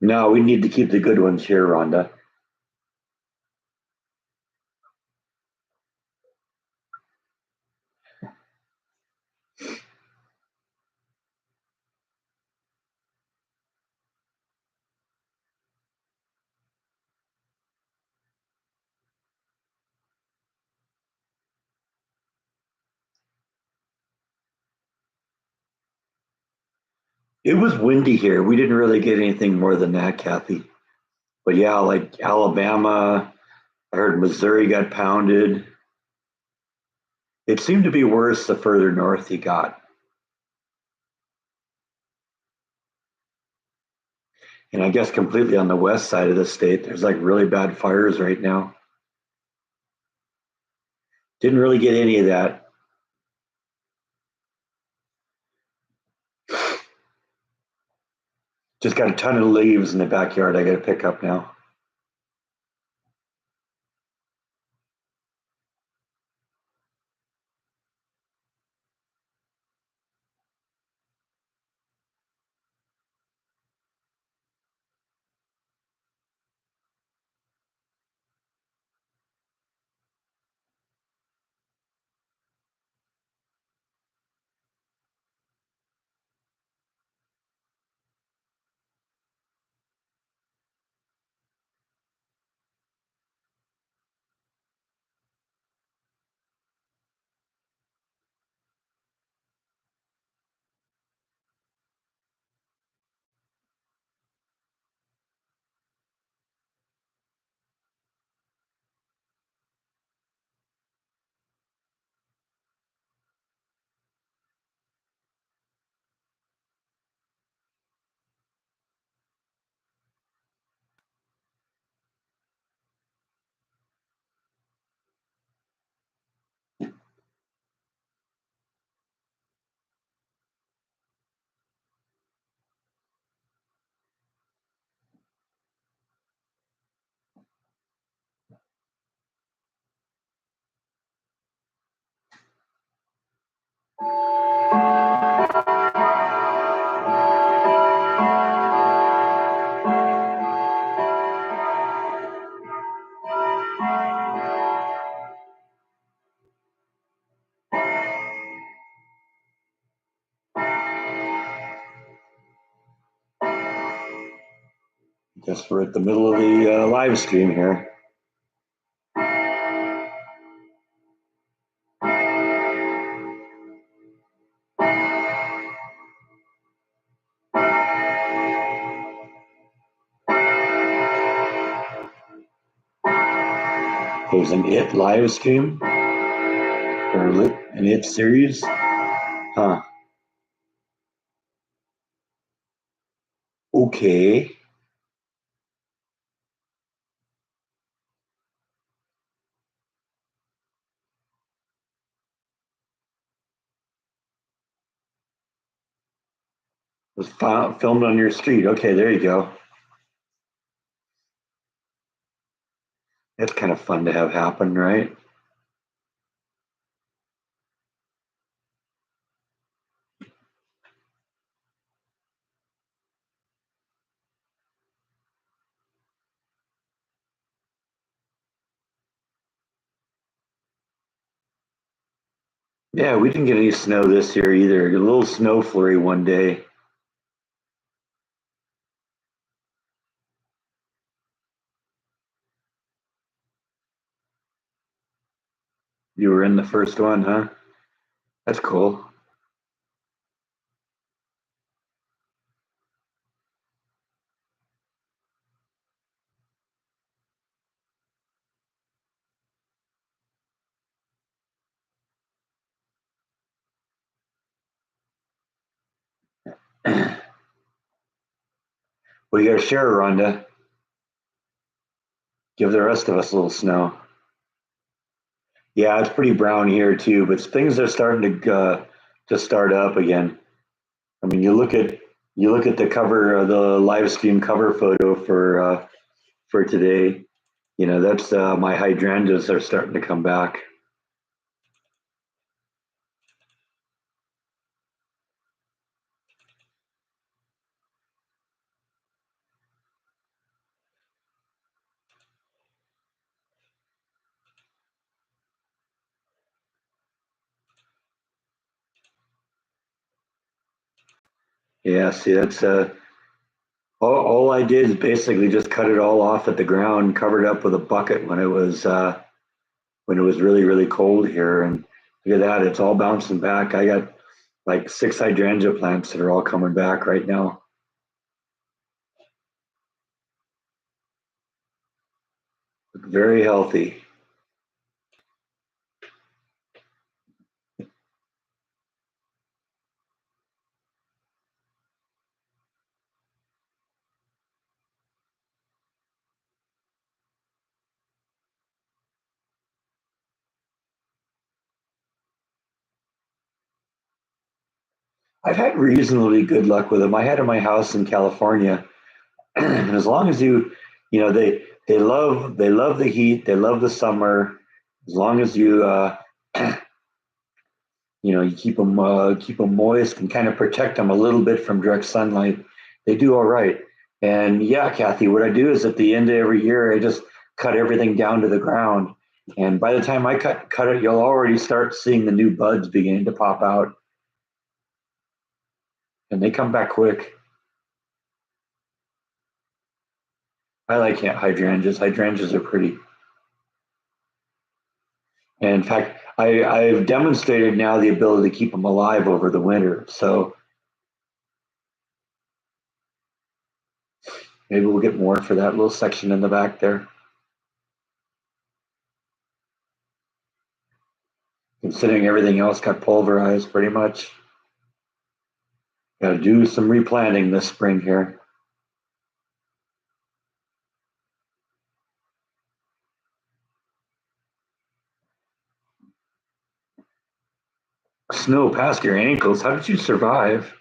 Speaker 1: No, we need to keep the good ones here, Rhonda. It was windy here. We didn't really get anything more than that, Kathy. But yeah, like Alabama, I heard Missouri got pounded. It seemed to be worse the further north you got. And I guess completely on the west side of the state, there's like really bad fires right now. Didn't really get any of that. Just got a ton of leaves in the backyard I got to pick up now. Guess we're at the middle of the live stream here. There's an It live stream or an It series. Huh. Okay. It was filmed on your street. Okay, there you go. That's kind of fun to have happen, right? Yeah, we didn't get any snow this year either. A little snow flurry one day. You were in the first one, huh? That's cool. Well, you got to share, Rhonda. Give the rest of us a little snow. Yeah, it's pretty brown here too, but things are starting to start up again. I mean, you look at the cover of the live stream cover photo for today. You know, that's my hydrangeas are starting to come back. Yeah, see, that's all I did is basically just cut it all off at the ground, covered up with a bucket when it was really really cold here, and look at that, it's all bouncing back. I got like 6 hydrangea plants that are all coming back right now. Look very healthy. I've had reasonably good luck with them. I had in my house in California, and as long as you know, they love the heat, they love the summer. As long as you keep them moist and kind of protect them a little bit from direct sunlight, they do all right. And yeah, Kathy, what I do is at the end of every year, I just cut everything down to the ground. And by the time I cut it, you'll already start seeing the new buds beginning to pop out, and they come back quick. I like hydrangeas. Hydrangeas are pretty. And in fact, I've demonstrated now the ability to keep them alive over the winter. So maybe we'll get more for that little section in the back there. Considering everything else got pulverized pretty much. Got to do some replanting this spring here. Snow past your ankles. How did you survive?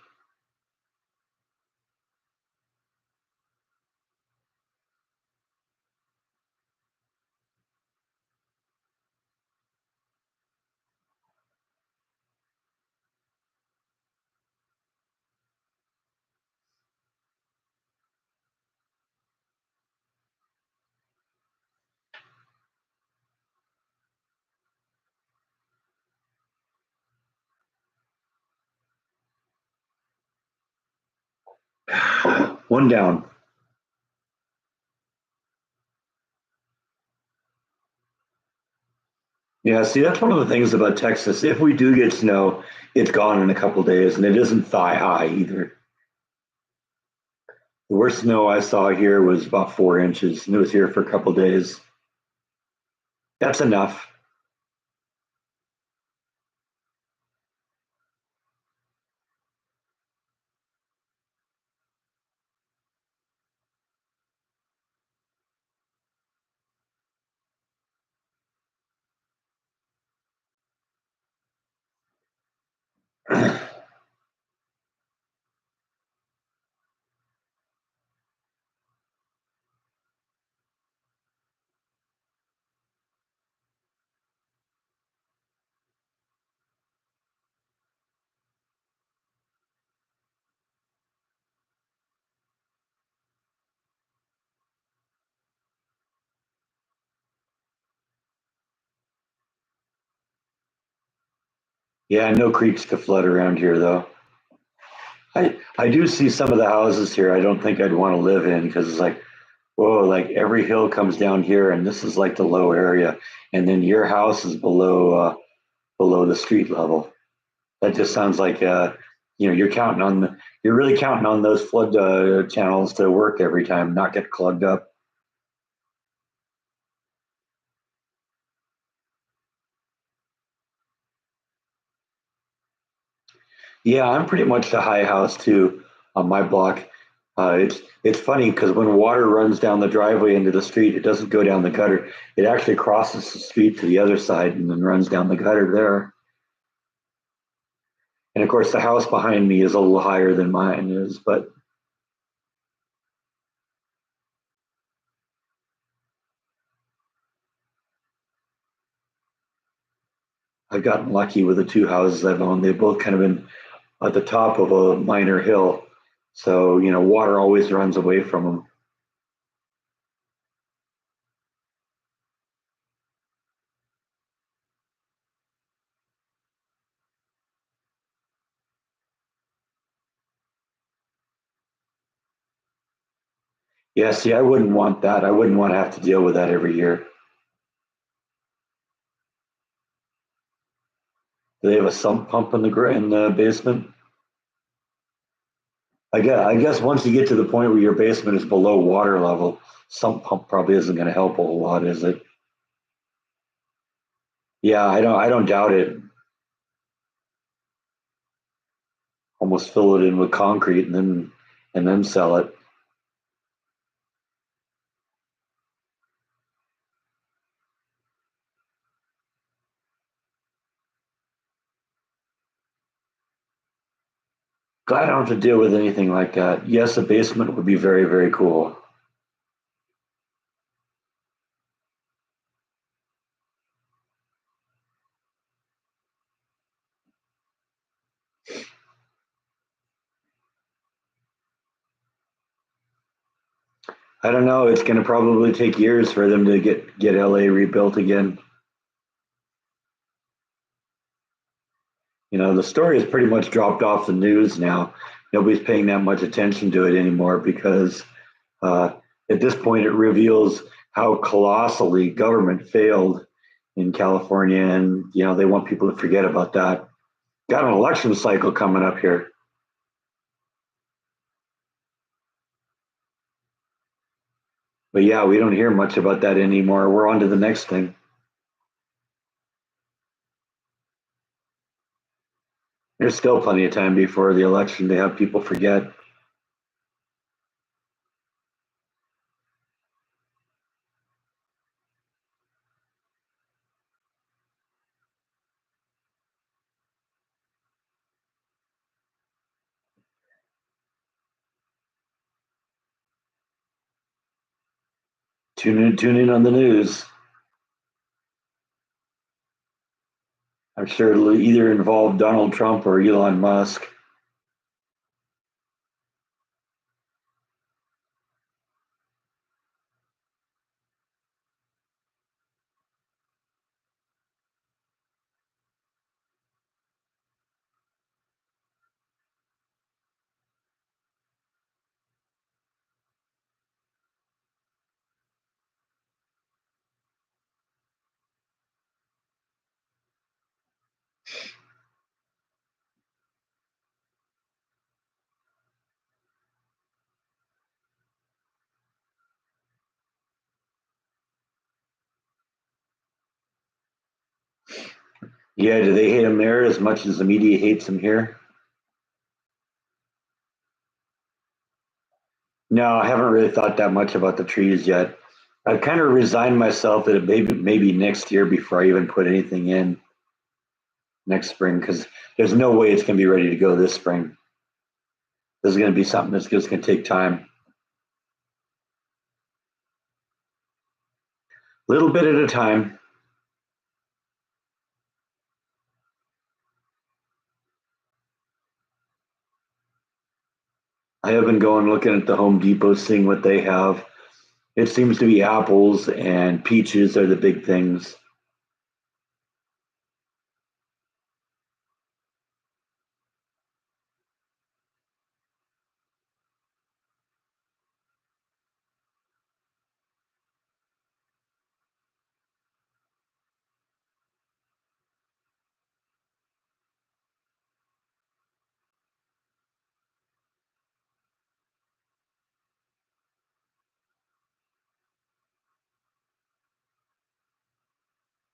Speaker 1: One down. Yeah, see, that's one of the things about Texas. If we do get snow, it's gone in a couple days, and it isn't thigh high either. The worst snow I saw here was about 4 inches, and it was here for a couple days. That's enough. Yeah, no creeks to flood around here, though. I do see some of the houses here I don't think I'd want to live in because it's like, whoa, like every hill comes down here, and this is like the low area, and then your house is below the street level. That just sounds like you're really counting on those flood channels to work every time, not get clogged up. Yeah, I'm pretty much the high house too on my block. It's funny because when water runs down the driveway into the street, it doesn't go down the gutter. It actually crosses the street to the other side and then runs down the gutter there. And of course, the house behind me is a little higher than mine is, but I've gotten lucky with the two houses I've owned. They've both kind of been at the top of a minor hill, so water always runs away from them. Yeah, see, I wouldn't want that. I wouldn't want to have to deal with that every year. Do they have a sump pump in the basement? I guess once you get to the point where your basement is below water level, sump pump probably isn't going to help a whole lot, is it? Yeah, I don't doubt it. Almost fill it in with concrete and then sell it. Glad I don't have to deal with anything like that. Yes, a basement would be very, very cool. I don't know. It's going to probably take years for them to get LA rebuilt again. The story has pretty much dropped off the news now. Nobody's paying that much attention to it anymore because uh, at this point it reveals how colossally government failed in California, and they want people to forget about that. Got an election cycle coming up here, but yeah, we don't hear much about that anymore. We're on to the next thing. There's still plenty of time before the election to have people forget. Tune in on the news. I'm sure it'll either involve Donald Trump or Elon Musk. Yeah, do they hate him there as much as the media hates him here? No, I haven't really thought that much about the trees yet. I've kind of resigned myself that it maybe next year before I even put anything in next spring because there's no way it's going to be ready to go this spring. This is going to be something that's just going to take time, little bit at a time. I have been going looking at the Home Depot, seeing what they have. It seems to be apples and peaches are the big things.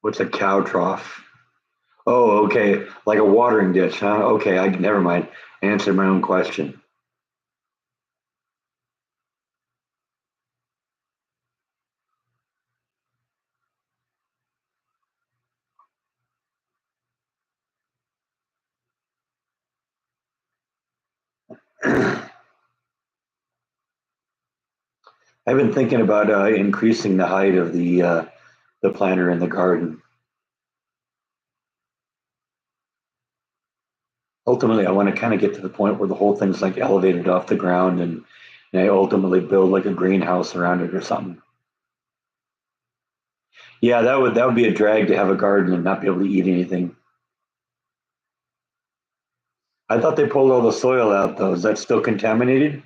Speaker 1: What's a cow trough? Oh, okay, like a watering ditch, huh? Okay, I never mind. I answered my own question. I've been thinking about increasing the height of the planter in the garden. Ultimately, I want to kind of get to the point where the whole thing's like elevated off the ground, and I ultimately build like a greenhouse around it or something. Yeah, that would be a drag to have a garden and not be able to eat anything. I thought they pulled all the soil out though. Is that still contaminated?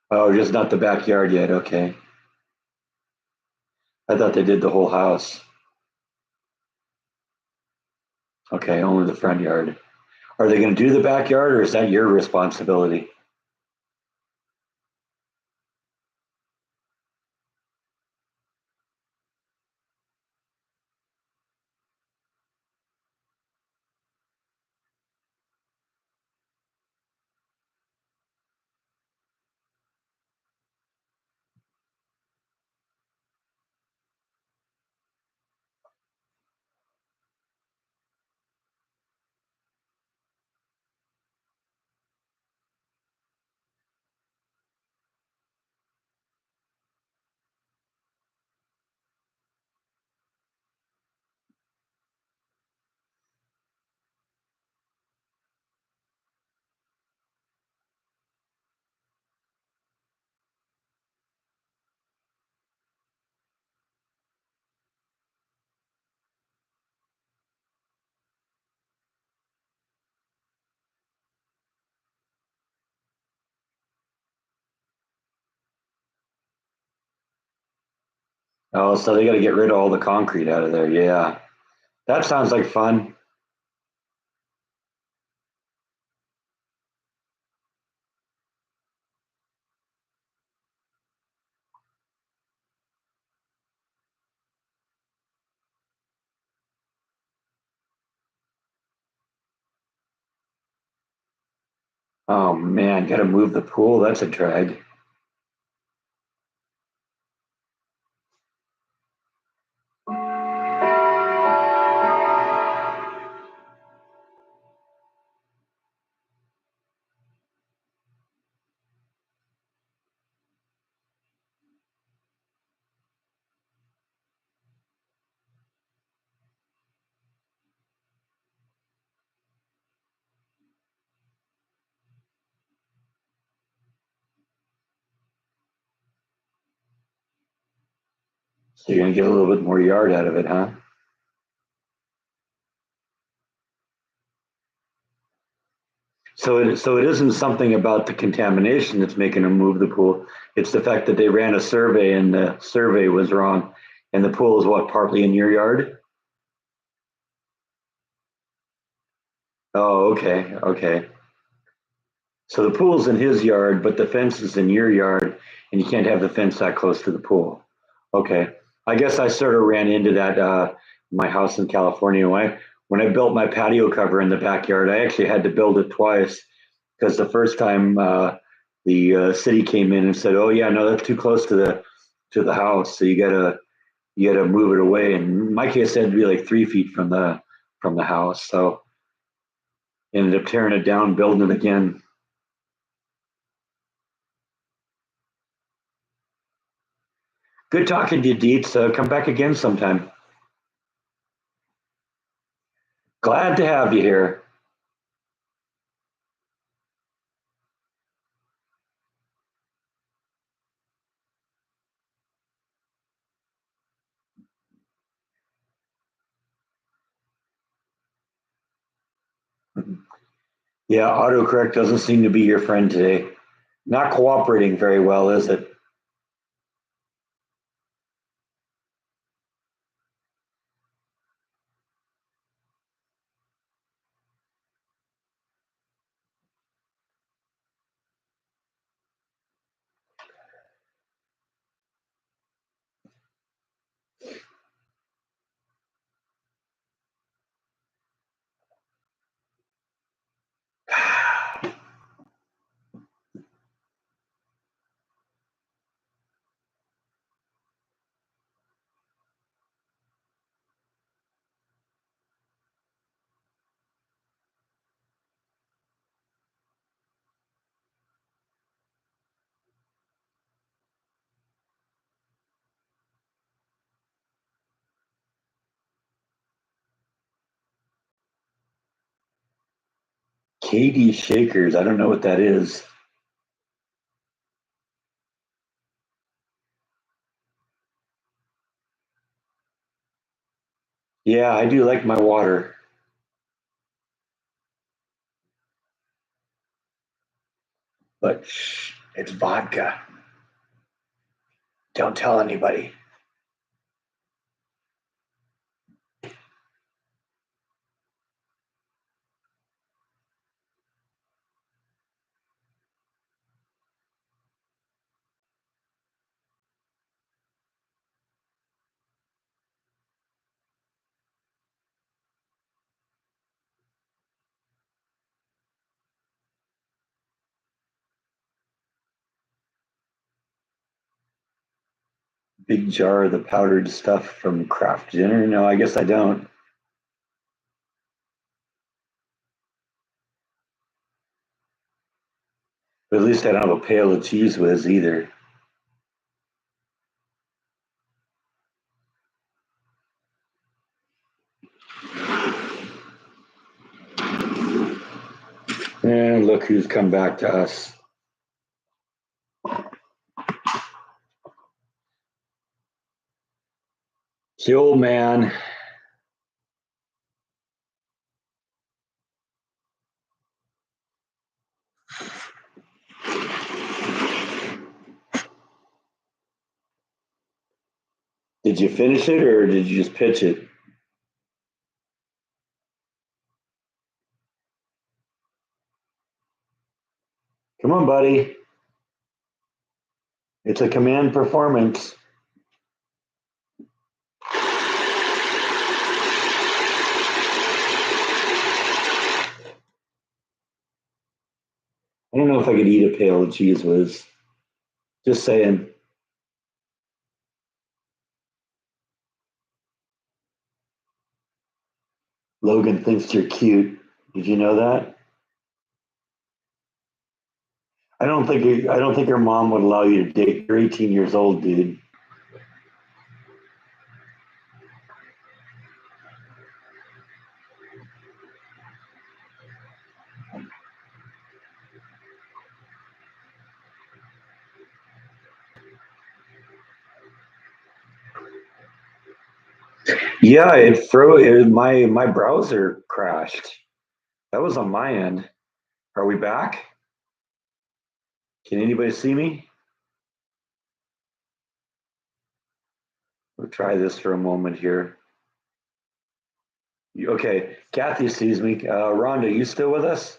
Speaker 1: Oh, just not the backyard yet. Okay. I thought they did the whole house. Okay, only the front yard. Are they going to do the backyard or is that your responsibility? Oh, so they got to get rid of all the concrete out of there. Yeah. That sounds like fun. Oh man, got to move the pool. That's a drag. So you're going to get a little bit more yard out of it, huh? So it isn't something about the contamination that's making them move the pool. It's the fact that they ran a survey and the survey was wrong. And the pool is what, partly in your yard? Oh, okay, okay. So the pool's in his yard, but the fence is in your yard, and you can't have the fence that close to the pool. Okay. I guess I sort of ran into that my house in California. When I built my patio cover in the backyard, I actually had to build it twice because the first time the city came in and said, "Oh yeah, no, that's too close to the house, so you gotta move it away." And in my case, it had to be like 3 feet from the house. So ended up tearing it down, building it again. Good talking to you, Dietz. Come back again sometime. Glad to have you here. Yeah, autocorrect doesn't seem to be your friend today. Not cooperating very well, is it? KD Shakers. I don't know what that is. Yeah, I do like my water, but shh, it's vodka. Don't tell anybody. Big jar of the powdered stuff from Kraft Dinner. No, I guess I don't. But at least I don't have a pail of cheese whiz either. And look who's come back to us. It's the old man. Did you finish it or did you just pitch it? Come on, buddy. It's a command performance. I don't know if I could eat a pail of cheese whiz. Just saying. Logan thinks you're cute. Did you know that? I don't think her mom would allow you to date. You're 18 years old, dude. Yeah, my browser crashed. That was on my end. Are we back? Can anybody see me? We'll try this for a moment here. Okay, Kathy sees me. Rhonda, you still with us?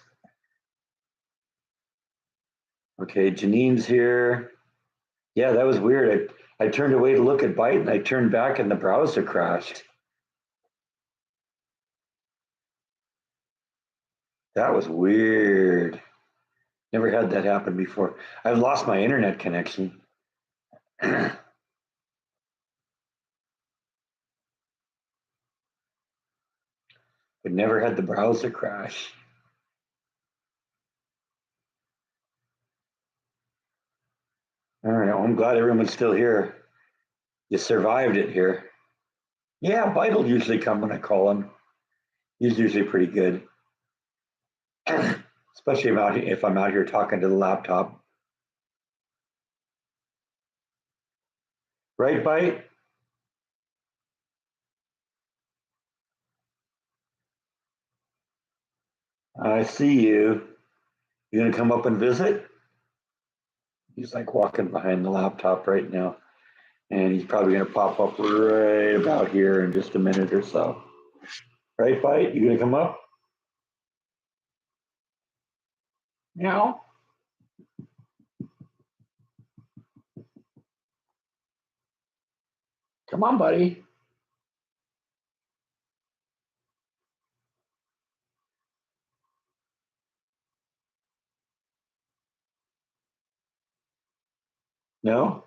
Speaker 1: Okay, Janine's here. Yeah, that was weird. I turned away to look at Byte and I turned back and the browser crashed. That was weird. Never had that happen before. I've lost my internet connection. But never had the browser crash. All right, well, I'm glad everyone's still here. You survived it here. Yeah, Byte will usually come when I call him. He's usually pretty good. Especially if I'm out here talking to the laptop. Right, Byte? I see you. You gonna come up and visit? He's like walking behind the laptop right now. And he's probably gonna pop up right about here in just a minute or so. Right, Byte? You gonna come up? Meow. Come on, buddy. No?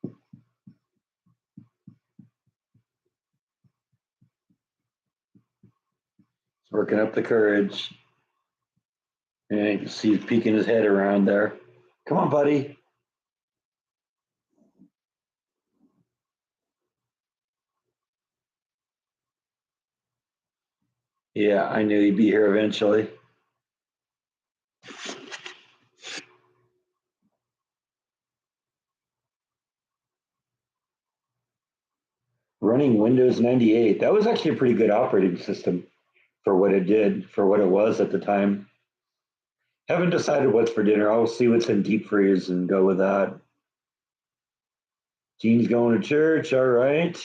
Speaker 1: He's working up the courage. And you can see he's peeking his head around there. Come on, buddy. Yeah, I knew he'd be here eventually. Running Windows 98. That was actually a pretty good operating system for what it did, for what it was at the time. Haven't decided what's for dinner. I'll see what's in deep freeze and go with that. Gene's going to church. All right.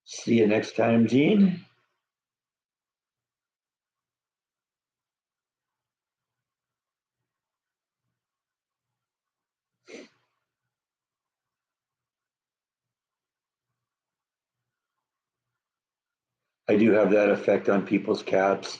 Speaker 1: See you next time, Gene. I do have that effect on people's cats.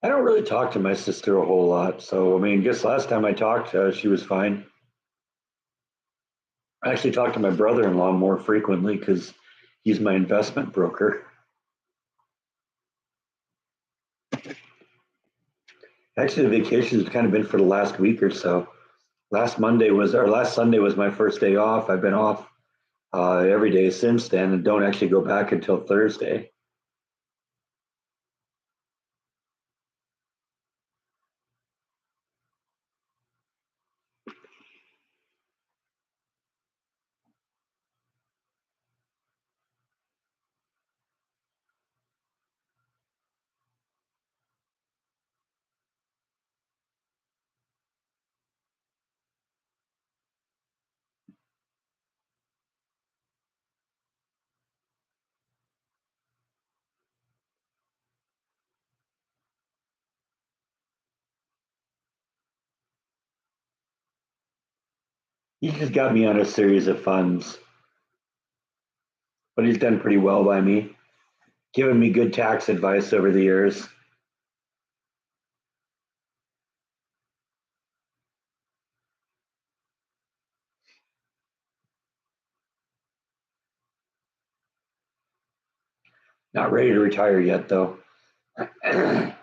Speaker 1: I don't really talk to my sister a whole lot. So, I mean, just last time I talked, she was fine. I actually talk to my brother-in-law more frequently because he's my investment broker. Actually, the vacation has kind of been for the last week or so. Last Sunday was my first day off. I've been off every day since then and don't actually go back until Thursday. He just got me on a series of funds, but he's done pretty well by me, giving me good tax advice over the years. Not ready to retire yet, though. I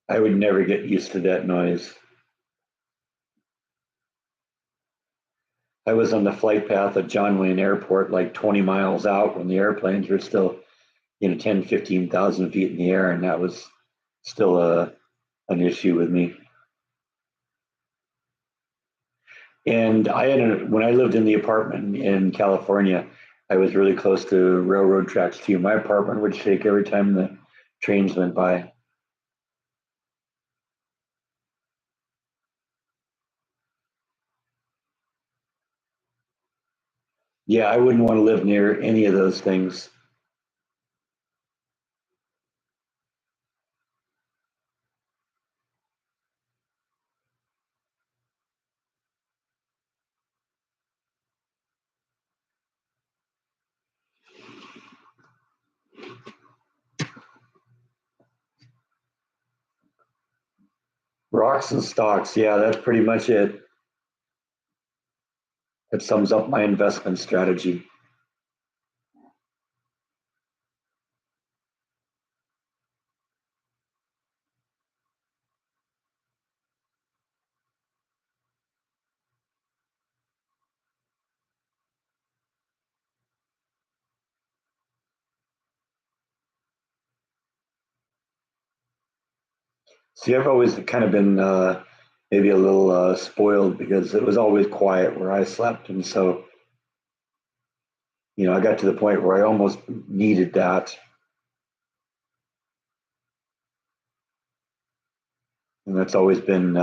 Speaker 1: would never get used to that noise. I was on the flight path at John Wayne Airport, like 20 miles out when the airplanes were still, 10, 15,000 feet in the air. And that was still an issue with me. And when I lived in the apartment in California, I was really close to railroad tracks too. My apartment would shake every time the trains went by. Yeah, I wouldn't want to live near any of those things. Rocks and stocks. Yeah, that's pretty much it. That sums up my investment strategy. See, I've always kind of been maybe a little spoiled because it was always quiet where I slept. And so, I got to the point where I almost needed that. And that's always been,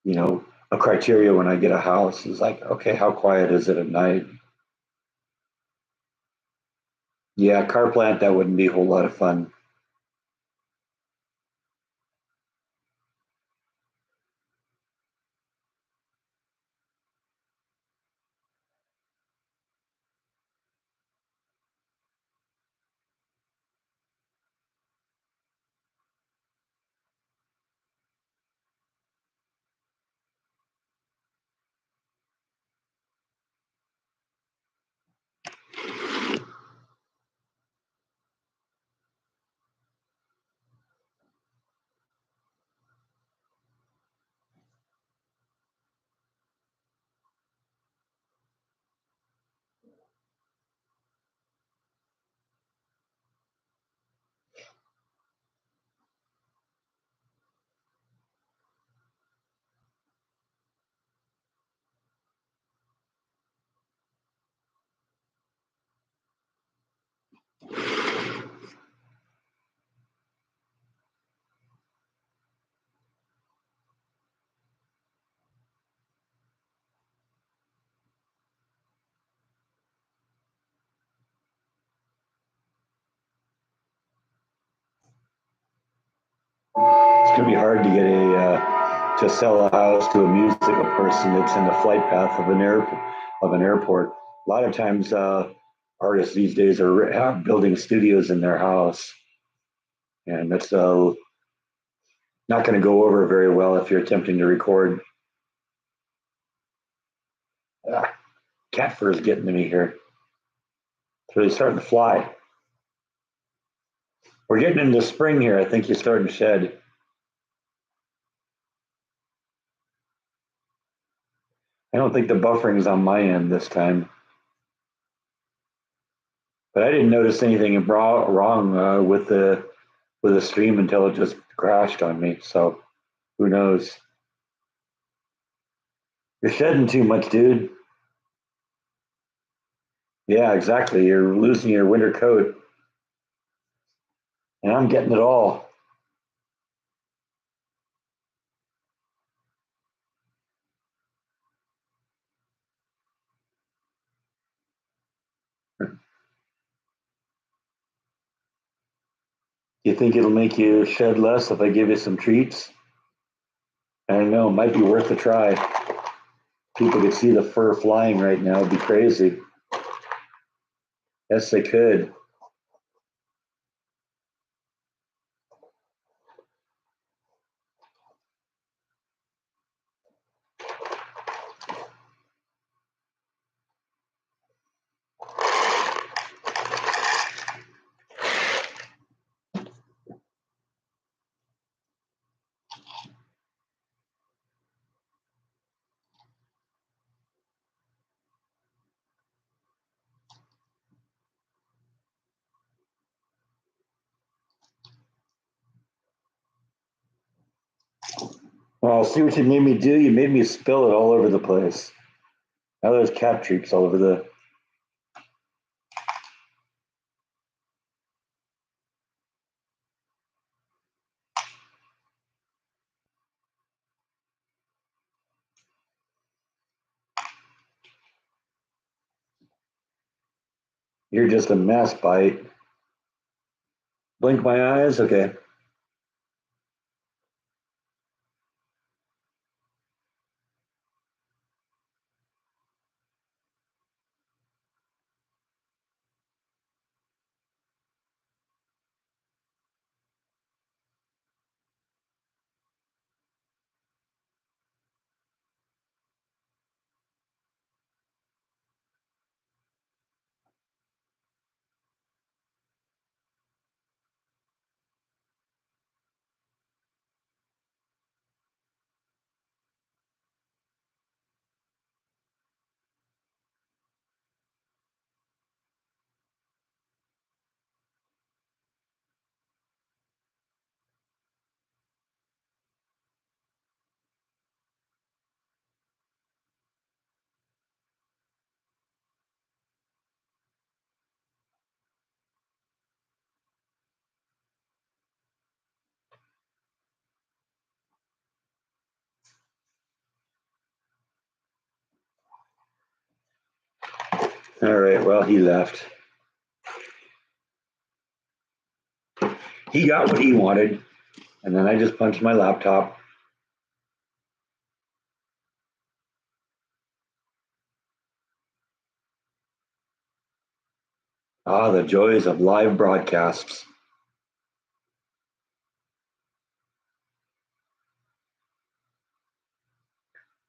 Speaker 1: you know, a criteria when I get a house is like, okay, how quiet is it at night? Yeah, car plant, that wouldn't be a whole lot of fun. It's going to be hard to sell a house to a musical person that's in the flight path of an airport. A lot of times, artists these days are building studios in their house, and that's not going to go over very well if you're attempting to record. Ah, cat fur is getting to me here. It's really starting to fly. We're getting into spring here. I think you're starting to shed. I don't think the buffering is on my end this time, but I didn't notice anything wrong with the stream until it just crashed on me. So who knows? You're shedding too much, dude. Yeah, exactly. You're losing your winter coat, and I'm getting it all. You think it'll make you shed less if I give you some treats? I don't know. It might be worth a try. People could see the fur flying right now. It'd be crazy. Yes, they could. Well, I'll see what you made me do. You made me spill it all over the place. Now there's cat treats all over the. You're just a mess, Bite. Blink my eyes. Okay. All right. Well, he left. He got what he wanted, and then I just punched my laptop. Ah, the joys of live broadcasts.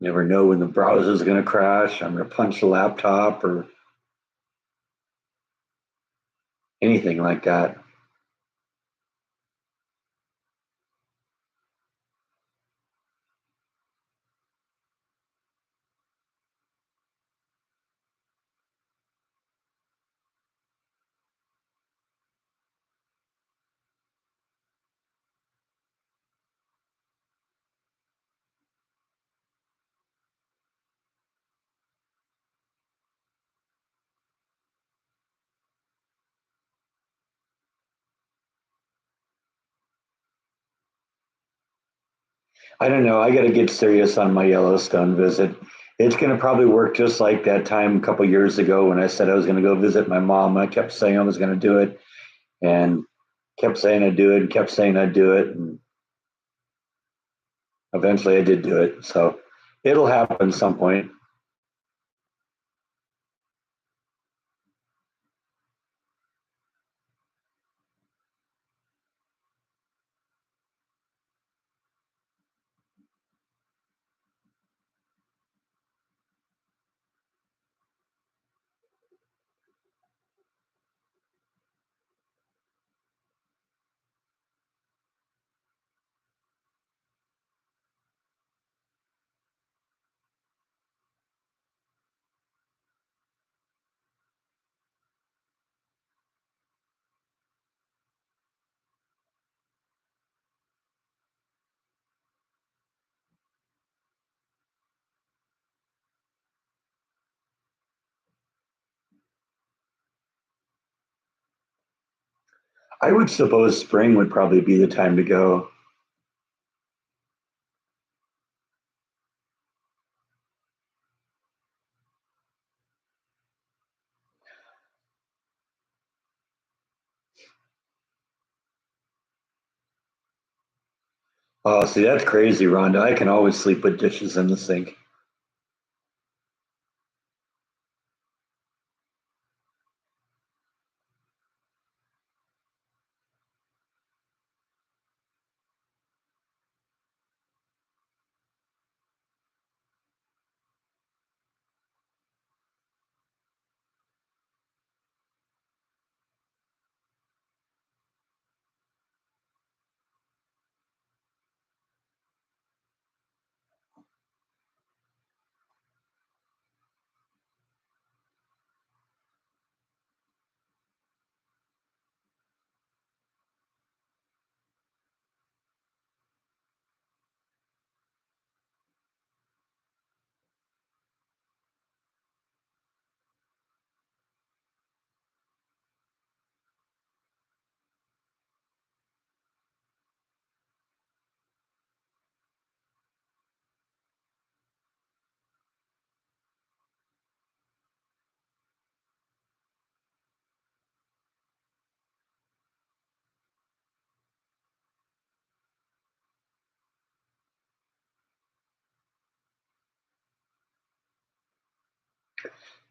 Speaker 1: Never know when the browser is going to crash. I'm going to punch the laptop or anything like that. I don't know. I got to get serious on my Yellowstone visit. It's going to probably work just like that time a couple years ago when I said I was going to go visit my mom. I kept saying I was going to do it and kept saying I'd do it and kept saying I'd do it. And eventually I did do it. So it'll happen some point. I would suppose spring would probably be the time to go. Oh, see, that's crazy, Rhonda. I can always sleep with dishes in the sink.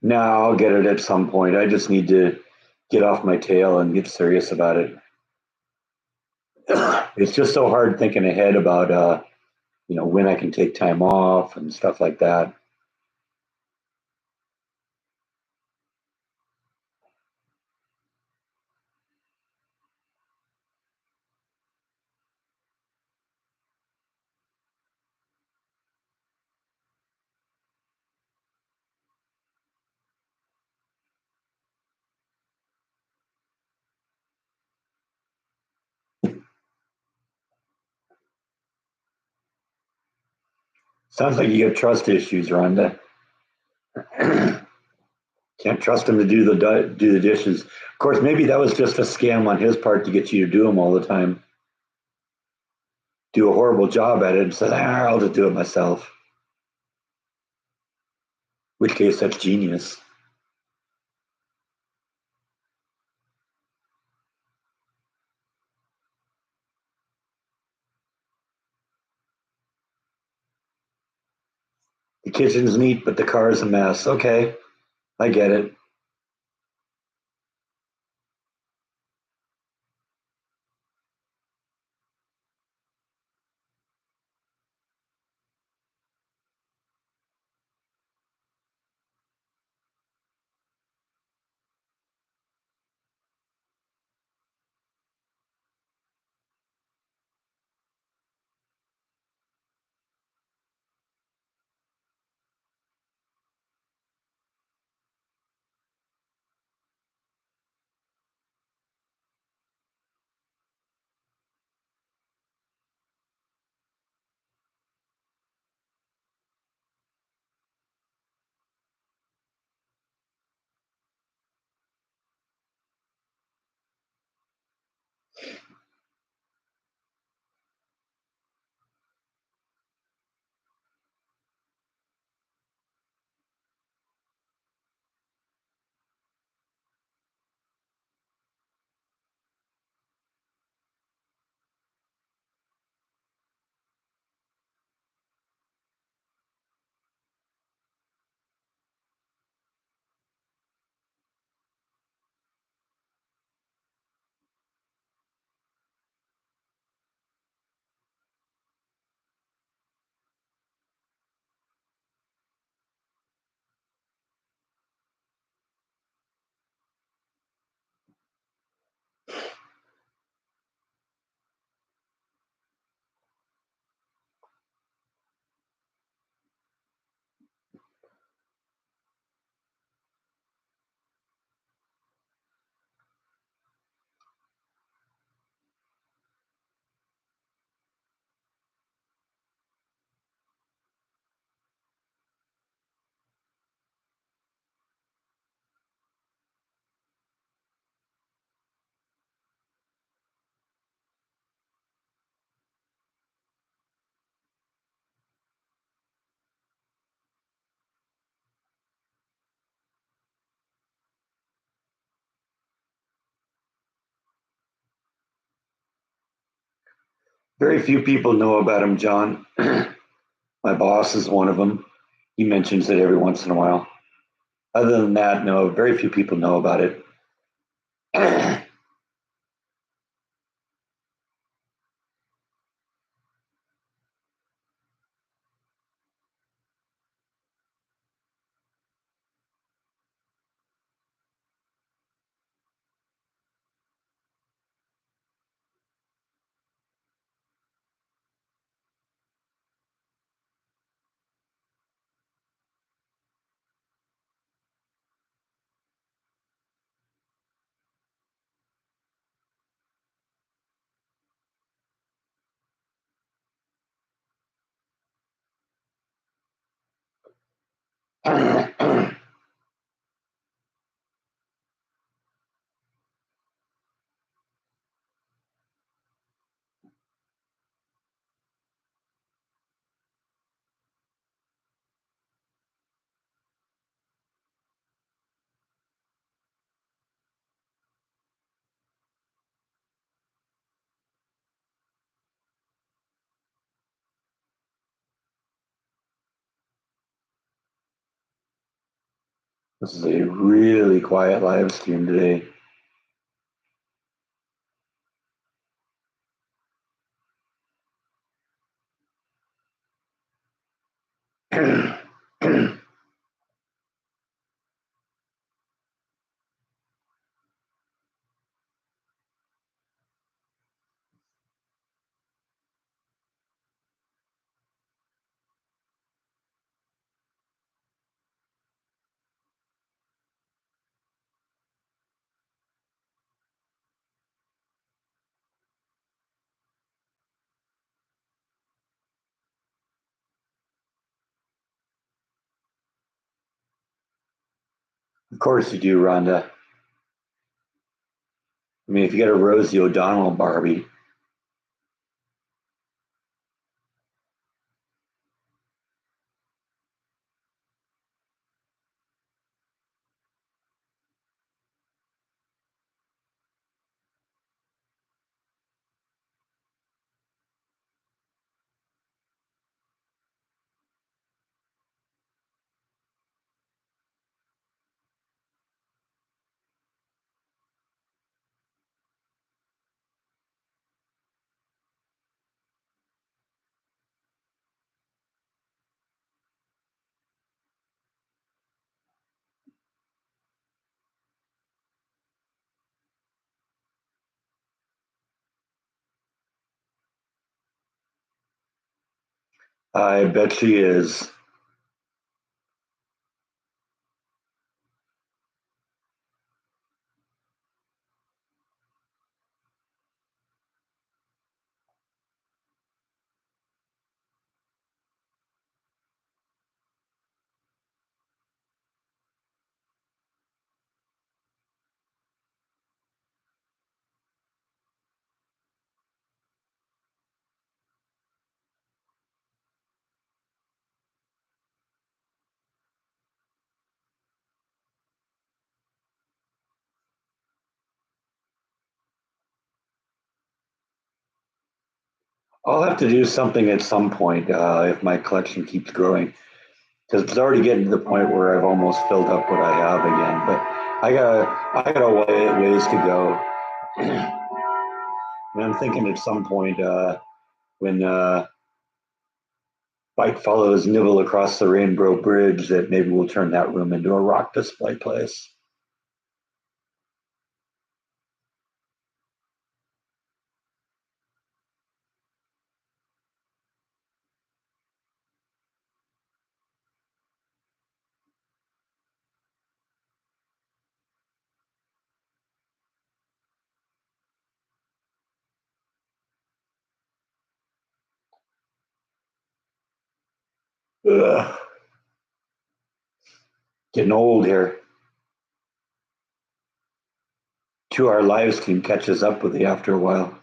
Speaker 1: No, I'll get it at some point. I just need to get off my tail and get serious about it. It's just so hard thinking ahead about when I can take time off and stuff like that. Sounds like you have trust issues, Rhonda. Can't trust him to do the dishes. Of course, maybe that was just a scam on his part to get you to do them all the time. Do a horrible job at it and say, I'll just do it myself. Which case, that's genius. The kitchen's neat, but the car's a mess. Okay, I get it. Very few people know about him, John. My boss is one of them. He mentions it every once in a while. Other than that, no, very few people know about it. This is a really quiet live stream today. Of course you do, Rhonda. I mean, if you got a Rosie O'Donnell Barbie, I bet she is. I'll have to do something at some point if my collection keeps growing, because it's already getting to the point where I've almost filled up what I have again. But I got a ways to go, and I'm thinking at some point when Bike follows Nibble across the Rainbow Bridge that maybe we'll turn that room into a rock display place. Ugh, getting old here. 2 hour live stream catches up with you after a while.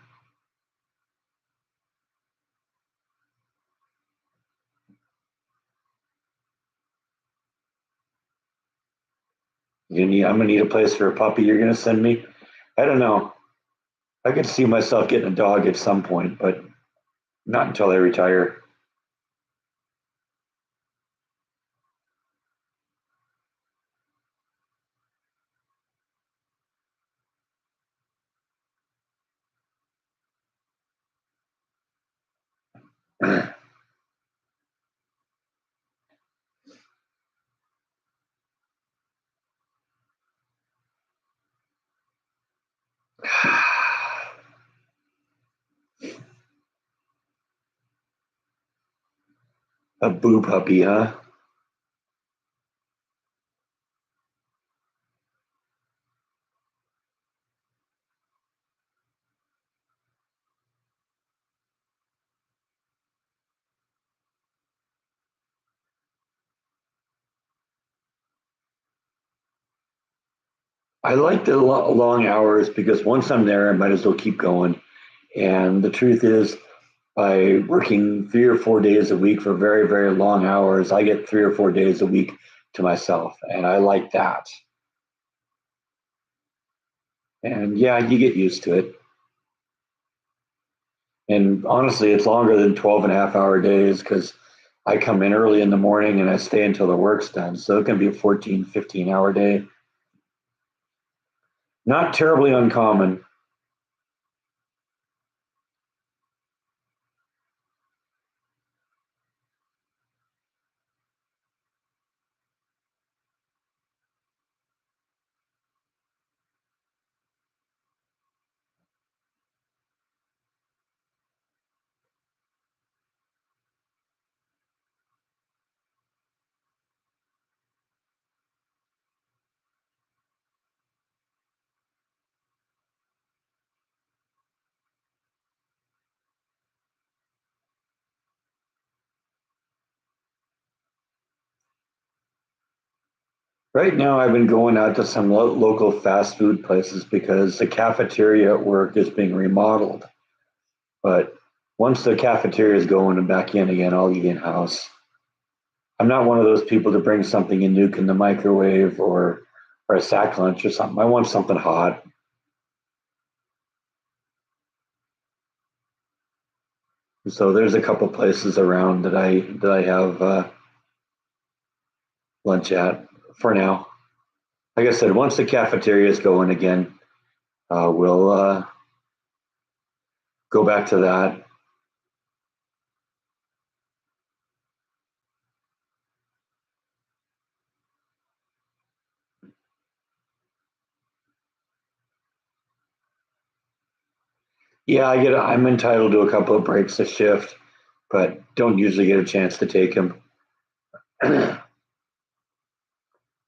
Speaker 1: I'm gonna need a place for a puppy you're gonna send me. I don't know. I could see myself getting a dog at some point, but not until I retire. A boo puppy, huh? I like the long hours because once I'm there, I might as well keep going. And the truth is, by working 3 or 4 days a week for very, very long hours, I get 3 or 4 days a week to myself. And I like that. And yeah, you get used to it. And honestly, it's longer than 12 and a half hour days because I come in early in the morning and I stay until the work's done. So it can be a 14, 15-hour day. Not terribly uncommon. Right now, I've been going out to some local fast food places because the cafeteria at work is being remodeled. But once the cafeteria is going and back in again, I'll eat in house. I'm not one of those people to bring something and nuke in the microwave or a sack lunch or something. I want something hot. So there's a couple places around that I have lunch at for now. Like I said, once the cafeteria is going again, we'll go back to that. Yeah, I'm entitled to a couple of breaks a shift, but don't usually get a chance to take them.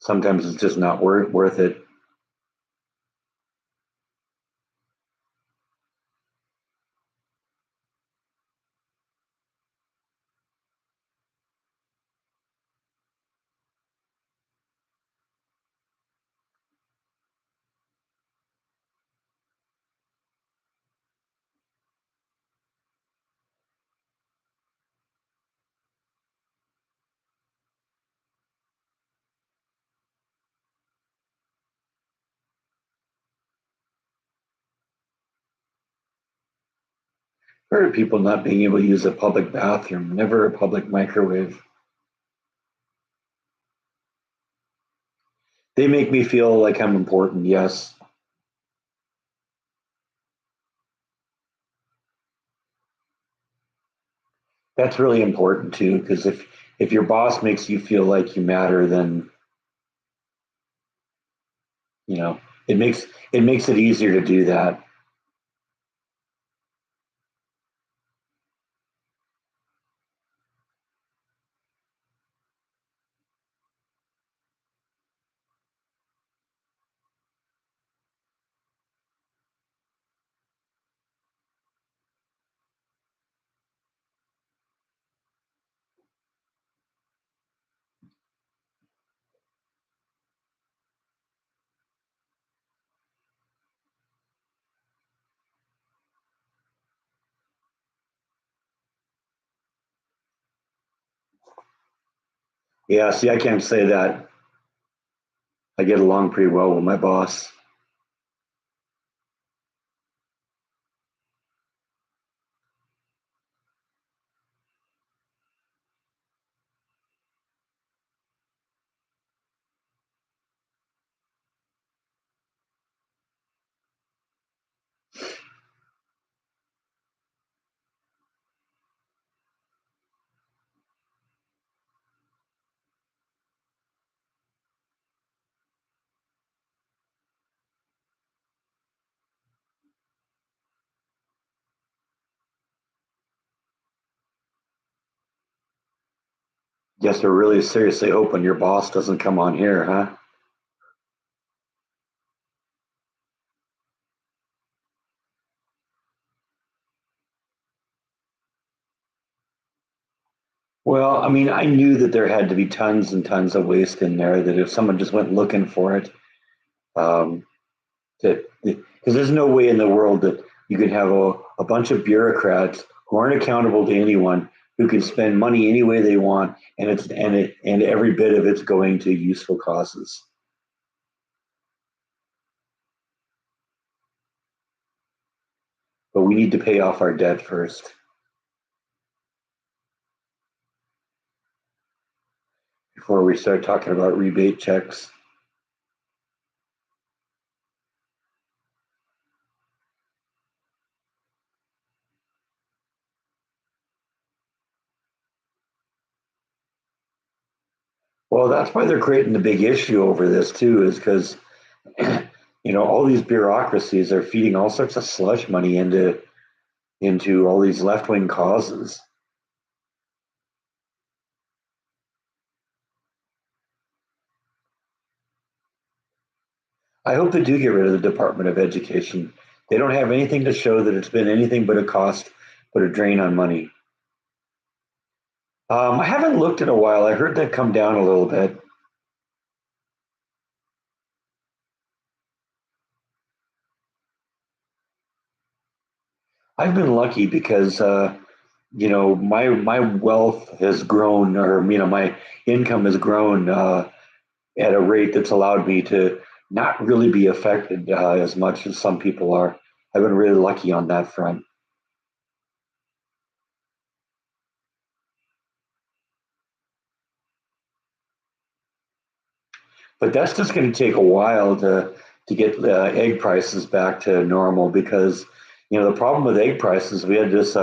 Speaker 1: Sometimes it's just not worth it. Heard of people not being able to use a public bathroom, never a public microwave. They make me feel like I'm important, yes. That's really important too, because if your boss makes you feel like you matter, then you know it makes it easier to do that. Yeah, see, I can't say that. I get along pretty well with my boss. Guess we're really seriously hoping your boss doesn't come on here, huh? Well, I mean, I knew that there had to be tons and tons of waste in there. That if someone just went looking for it, um, that because there's no way in the world that you could have a bunch of bureaucrats who aren't accountable to anyone who can spend money any way they want, and every bit of it's going to useful causes. But we need to pay off our debt first. before we start talking about rebate checks. Well, that's why they're creating the big issue over this too, is because all these bureaucracies are feeding all sorts of slush money into all these left wing causes. I hope they do get rid of the Department of Education. They don't have anything to show that it's been anything but a cost, but a drain on money. I haven't looked in a while. I heard that come down a little bit. I've been lucky because my wealth has grown, or my income has grown at a rate that's allowed me to not really be affected as much as some people are. I've been really lucky on that front. But that's just going to take a while to get egg prices back to normal because the problem with egg prices, we had this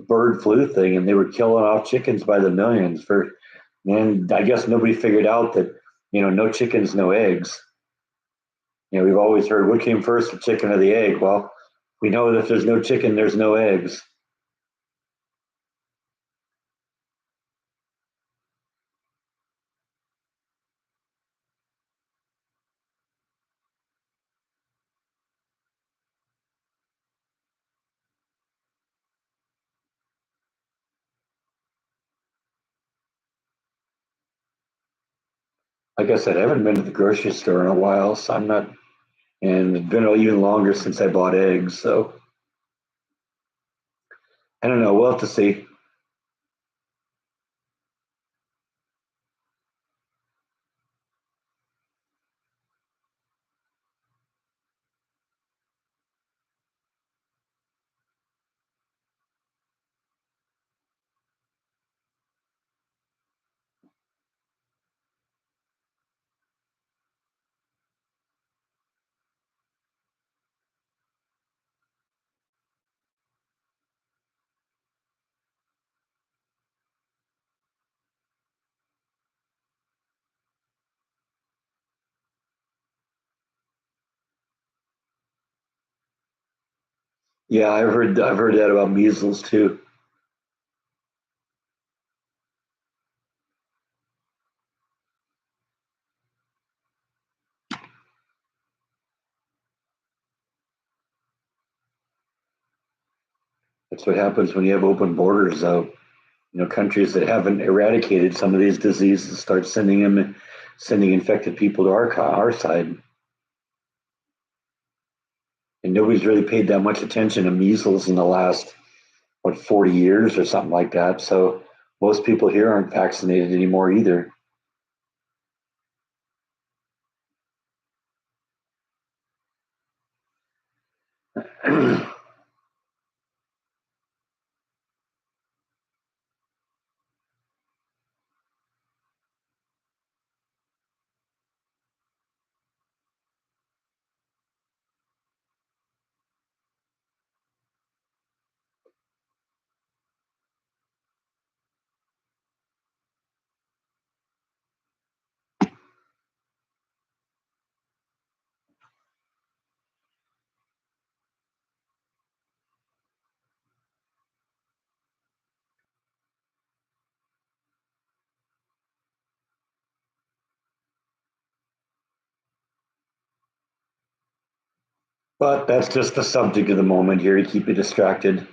Speaker 1: bird flu thing, and they were killing off chickens by the millions and I guess nobody figured out that no chickens, no eggs. We've always heard what came first, the chicken or the egg. Well, we know that if there's no chicken, there's no eggs. Like I said, I haven't been to the grocery store in a while, so I'm not, and it's been even longer since I bought eggs. So I don't know. We'll have to see. Yeah, I've heard that about measles too. That's what happens when you have open borders out. Countries that haven't eradicated some of these diseases start sending infected people to our side, and nobody's really paid that much attention to measles in the last 40 years or something like that. So most people here aren't vaccinated anymore either. But that's just the subject of the moment here to keep you distracted.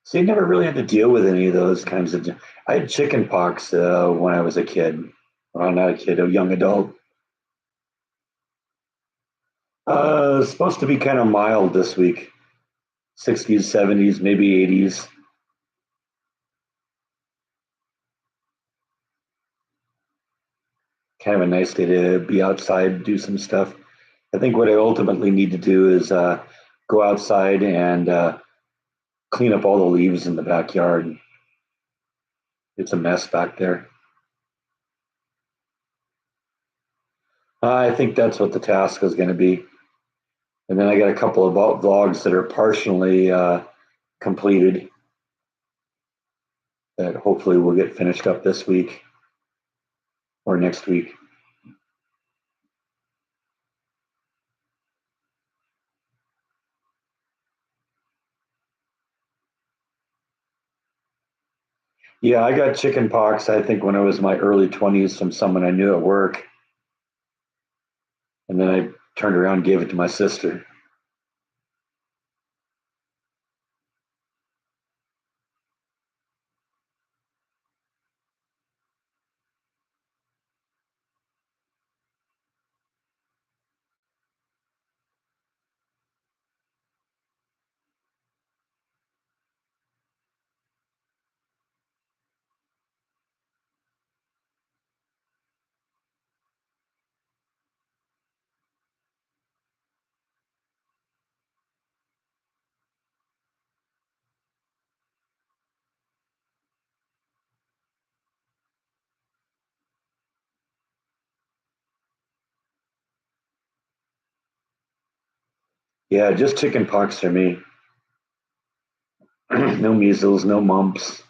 Speaker 1: So you never really had to deal with any of those kinds of. I had chicken pox when I was a kid. Well, not a kid, a young adult. Supposed to be kind of mild this week. 60s, 70s, maybe 80s. kind of a nice day to be outside, do some stuff. I think what I ultimately need to do is go outside and clean up all the leaves in the backyard. It's a mess back there. I think that's what the task is going to be. And then I got a couple of vlogs that are partially completed that hopefully will get finished up this week or next week. Yeah, I got chicken pox, I think, when I was in my early 20s from someone I knew at work. And then I turned around and gave it to my sister. Yeah, just chicken pox for me. No measles, no mumps.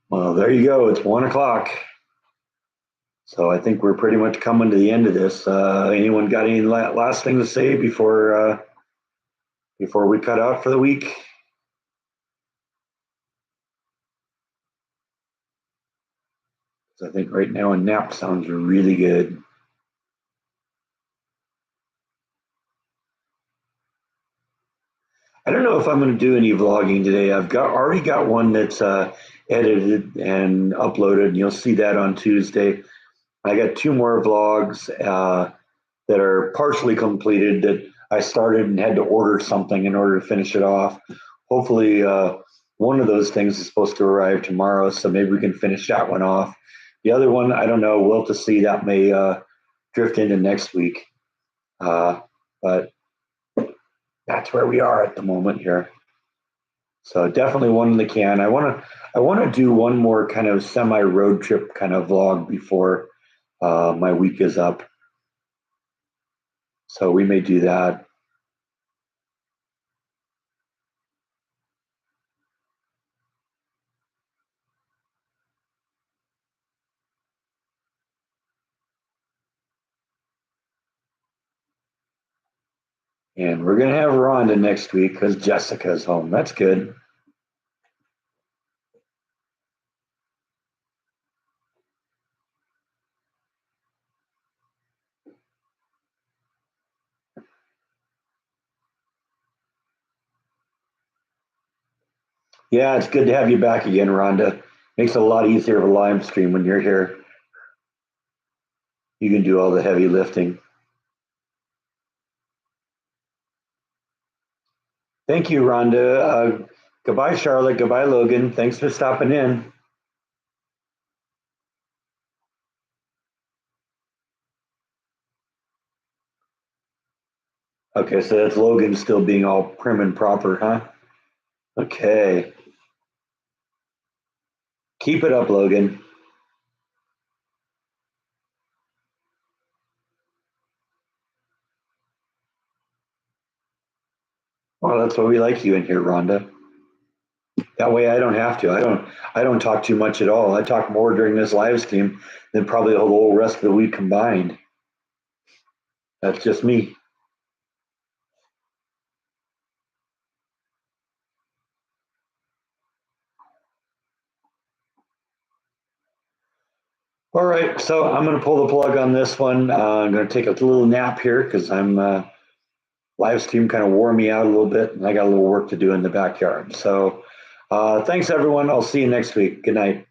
Speaker 1: Well, there you go. It's 1 o'clock. So I think we're pretty much coming to the end of this. Anyone got any last thing to say before we cut out for the week? I think right now a nap sounds really good. I don't know if I'm going to do any vlogging today. I've already got one that's edited and uploaded, and you'll see that on Tuesday. I got two more vlogs that are partially completed that I started and had to order something in order to finish it off. Hopefully, one of those things is supposed to arrive tomorrow, so maybe we can finish that one off. The other one, I don't know. We'll have to see. That may drift into next week. But that's where we are at the moment here. So definitely one in the can. I want to do one more kind of semi road trip kind of vlog before my week is up. So we may do that. And we're gonna have Rhonda next week because Jessica's home. That's good. Yeah, it's good to have you back again, Rhonda. Makes it a lot easier of a live stream when you're here. You can do all the heavy lifting. Thank you, Rhonda. Goodbye, Charlotte. Goodbye, Logan. Thanks for stopping in. Okay, so that's Logan still being all prim and proper, huh? Okay. Keep it up, Logan. Well, that's why we like you in here, Rhonda. That way I don't have to. I don't talk too much at all. I talk more during this live stream than probably the whole rest of the week combined. That's just me. All right, so I'm going to pull the plug on this one. I'm going to take a little nap here because I'm live stream kind of wore me out a little bit, and I got a little work to do in the backyard. So, thanks everyone. I'll see you next week. Good night.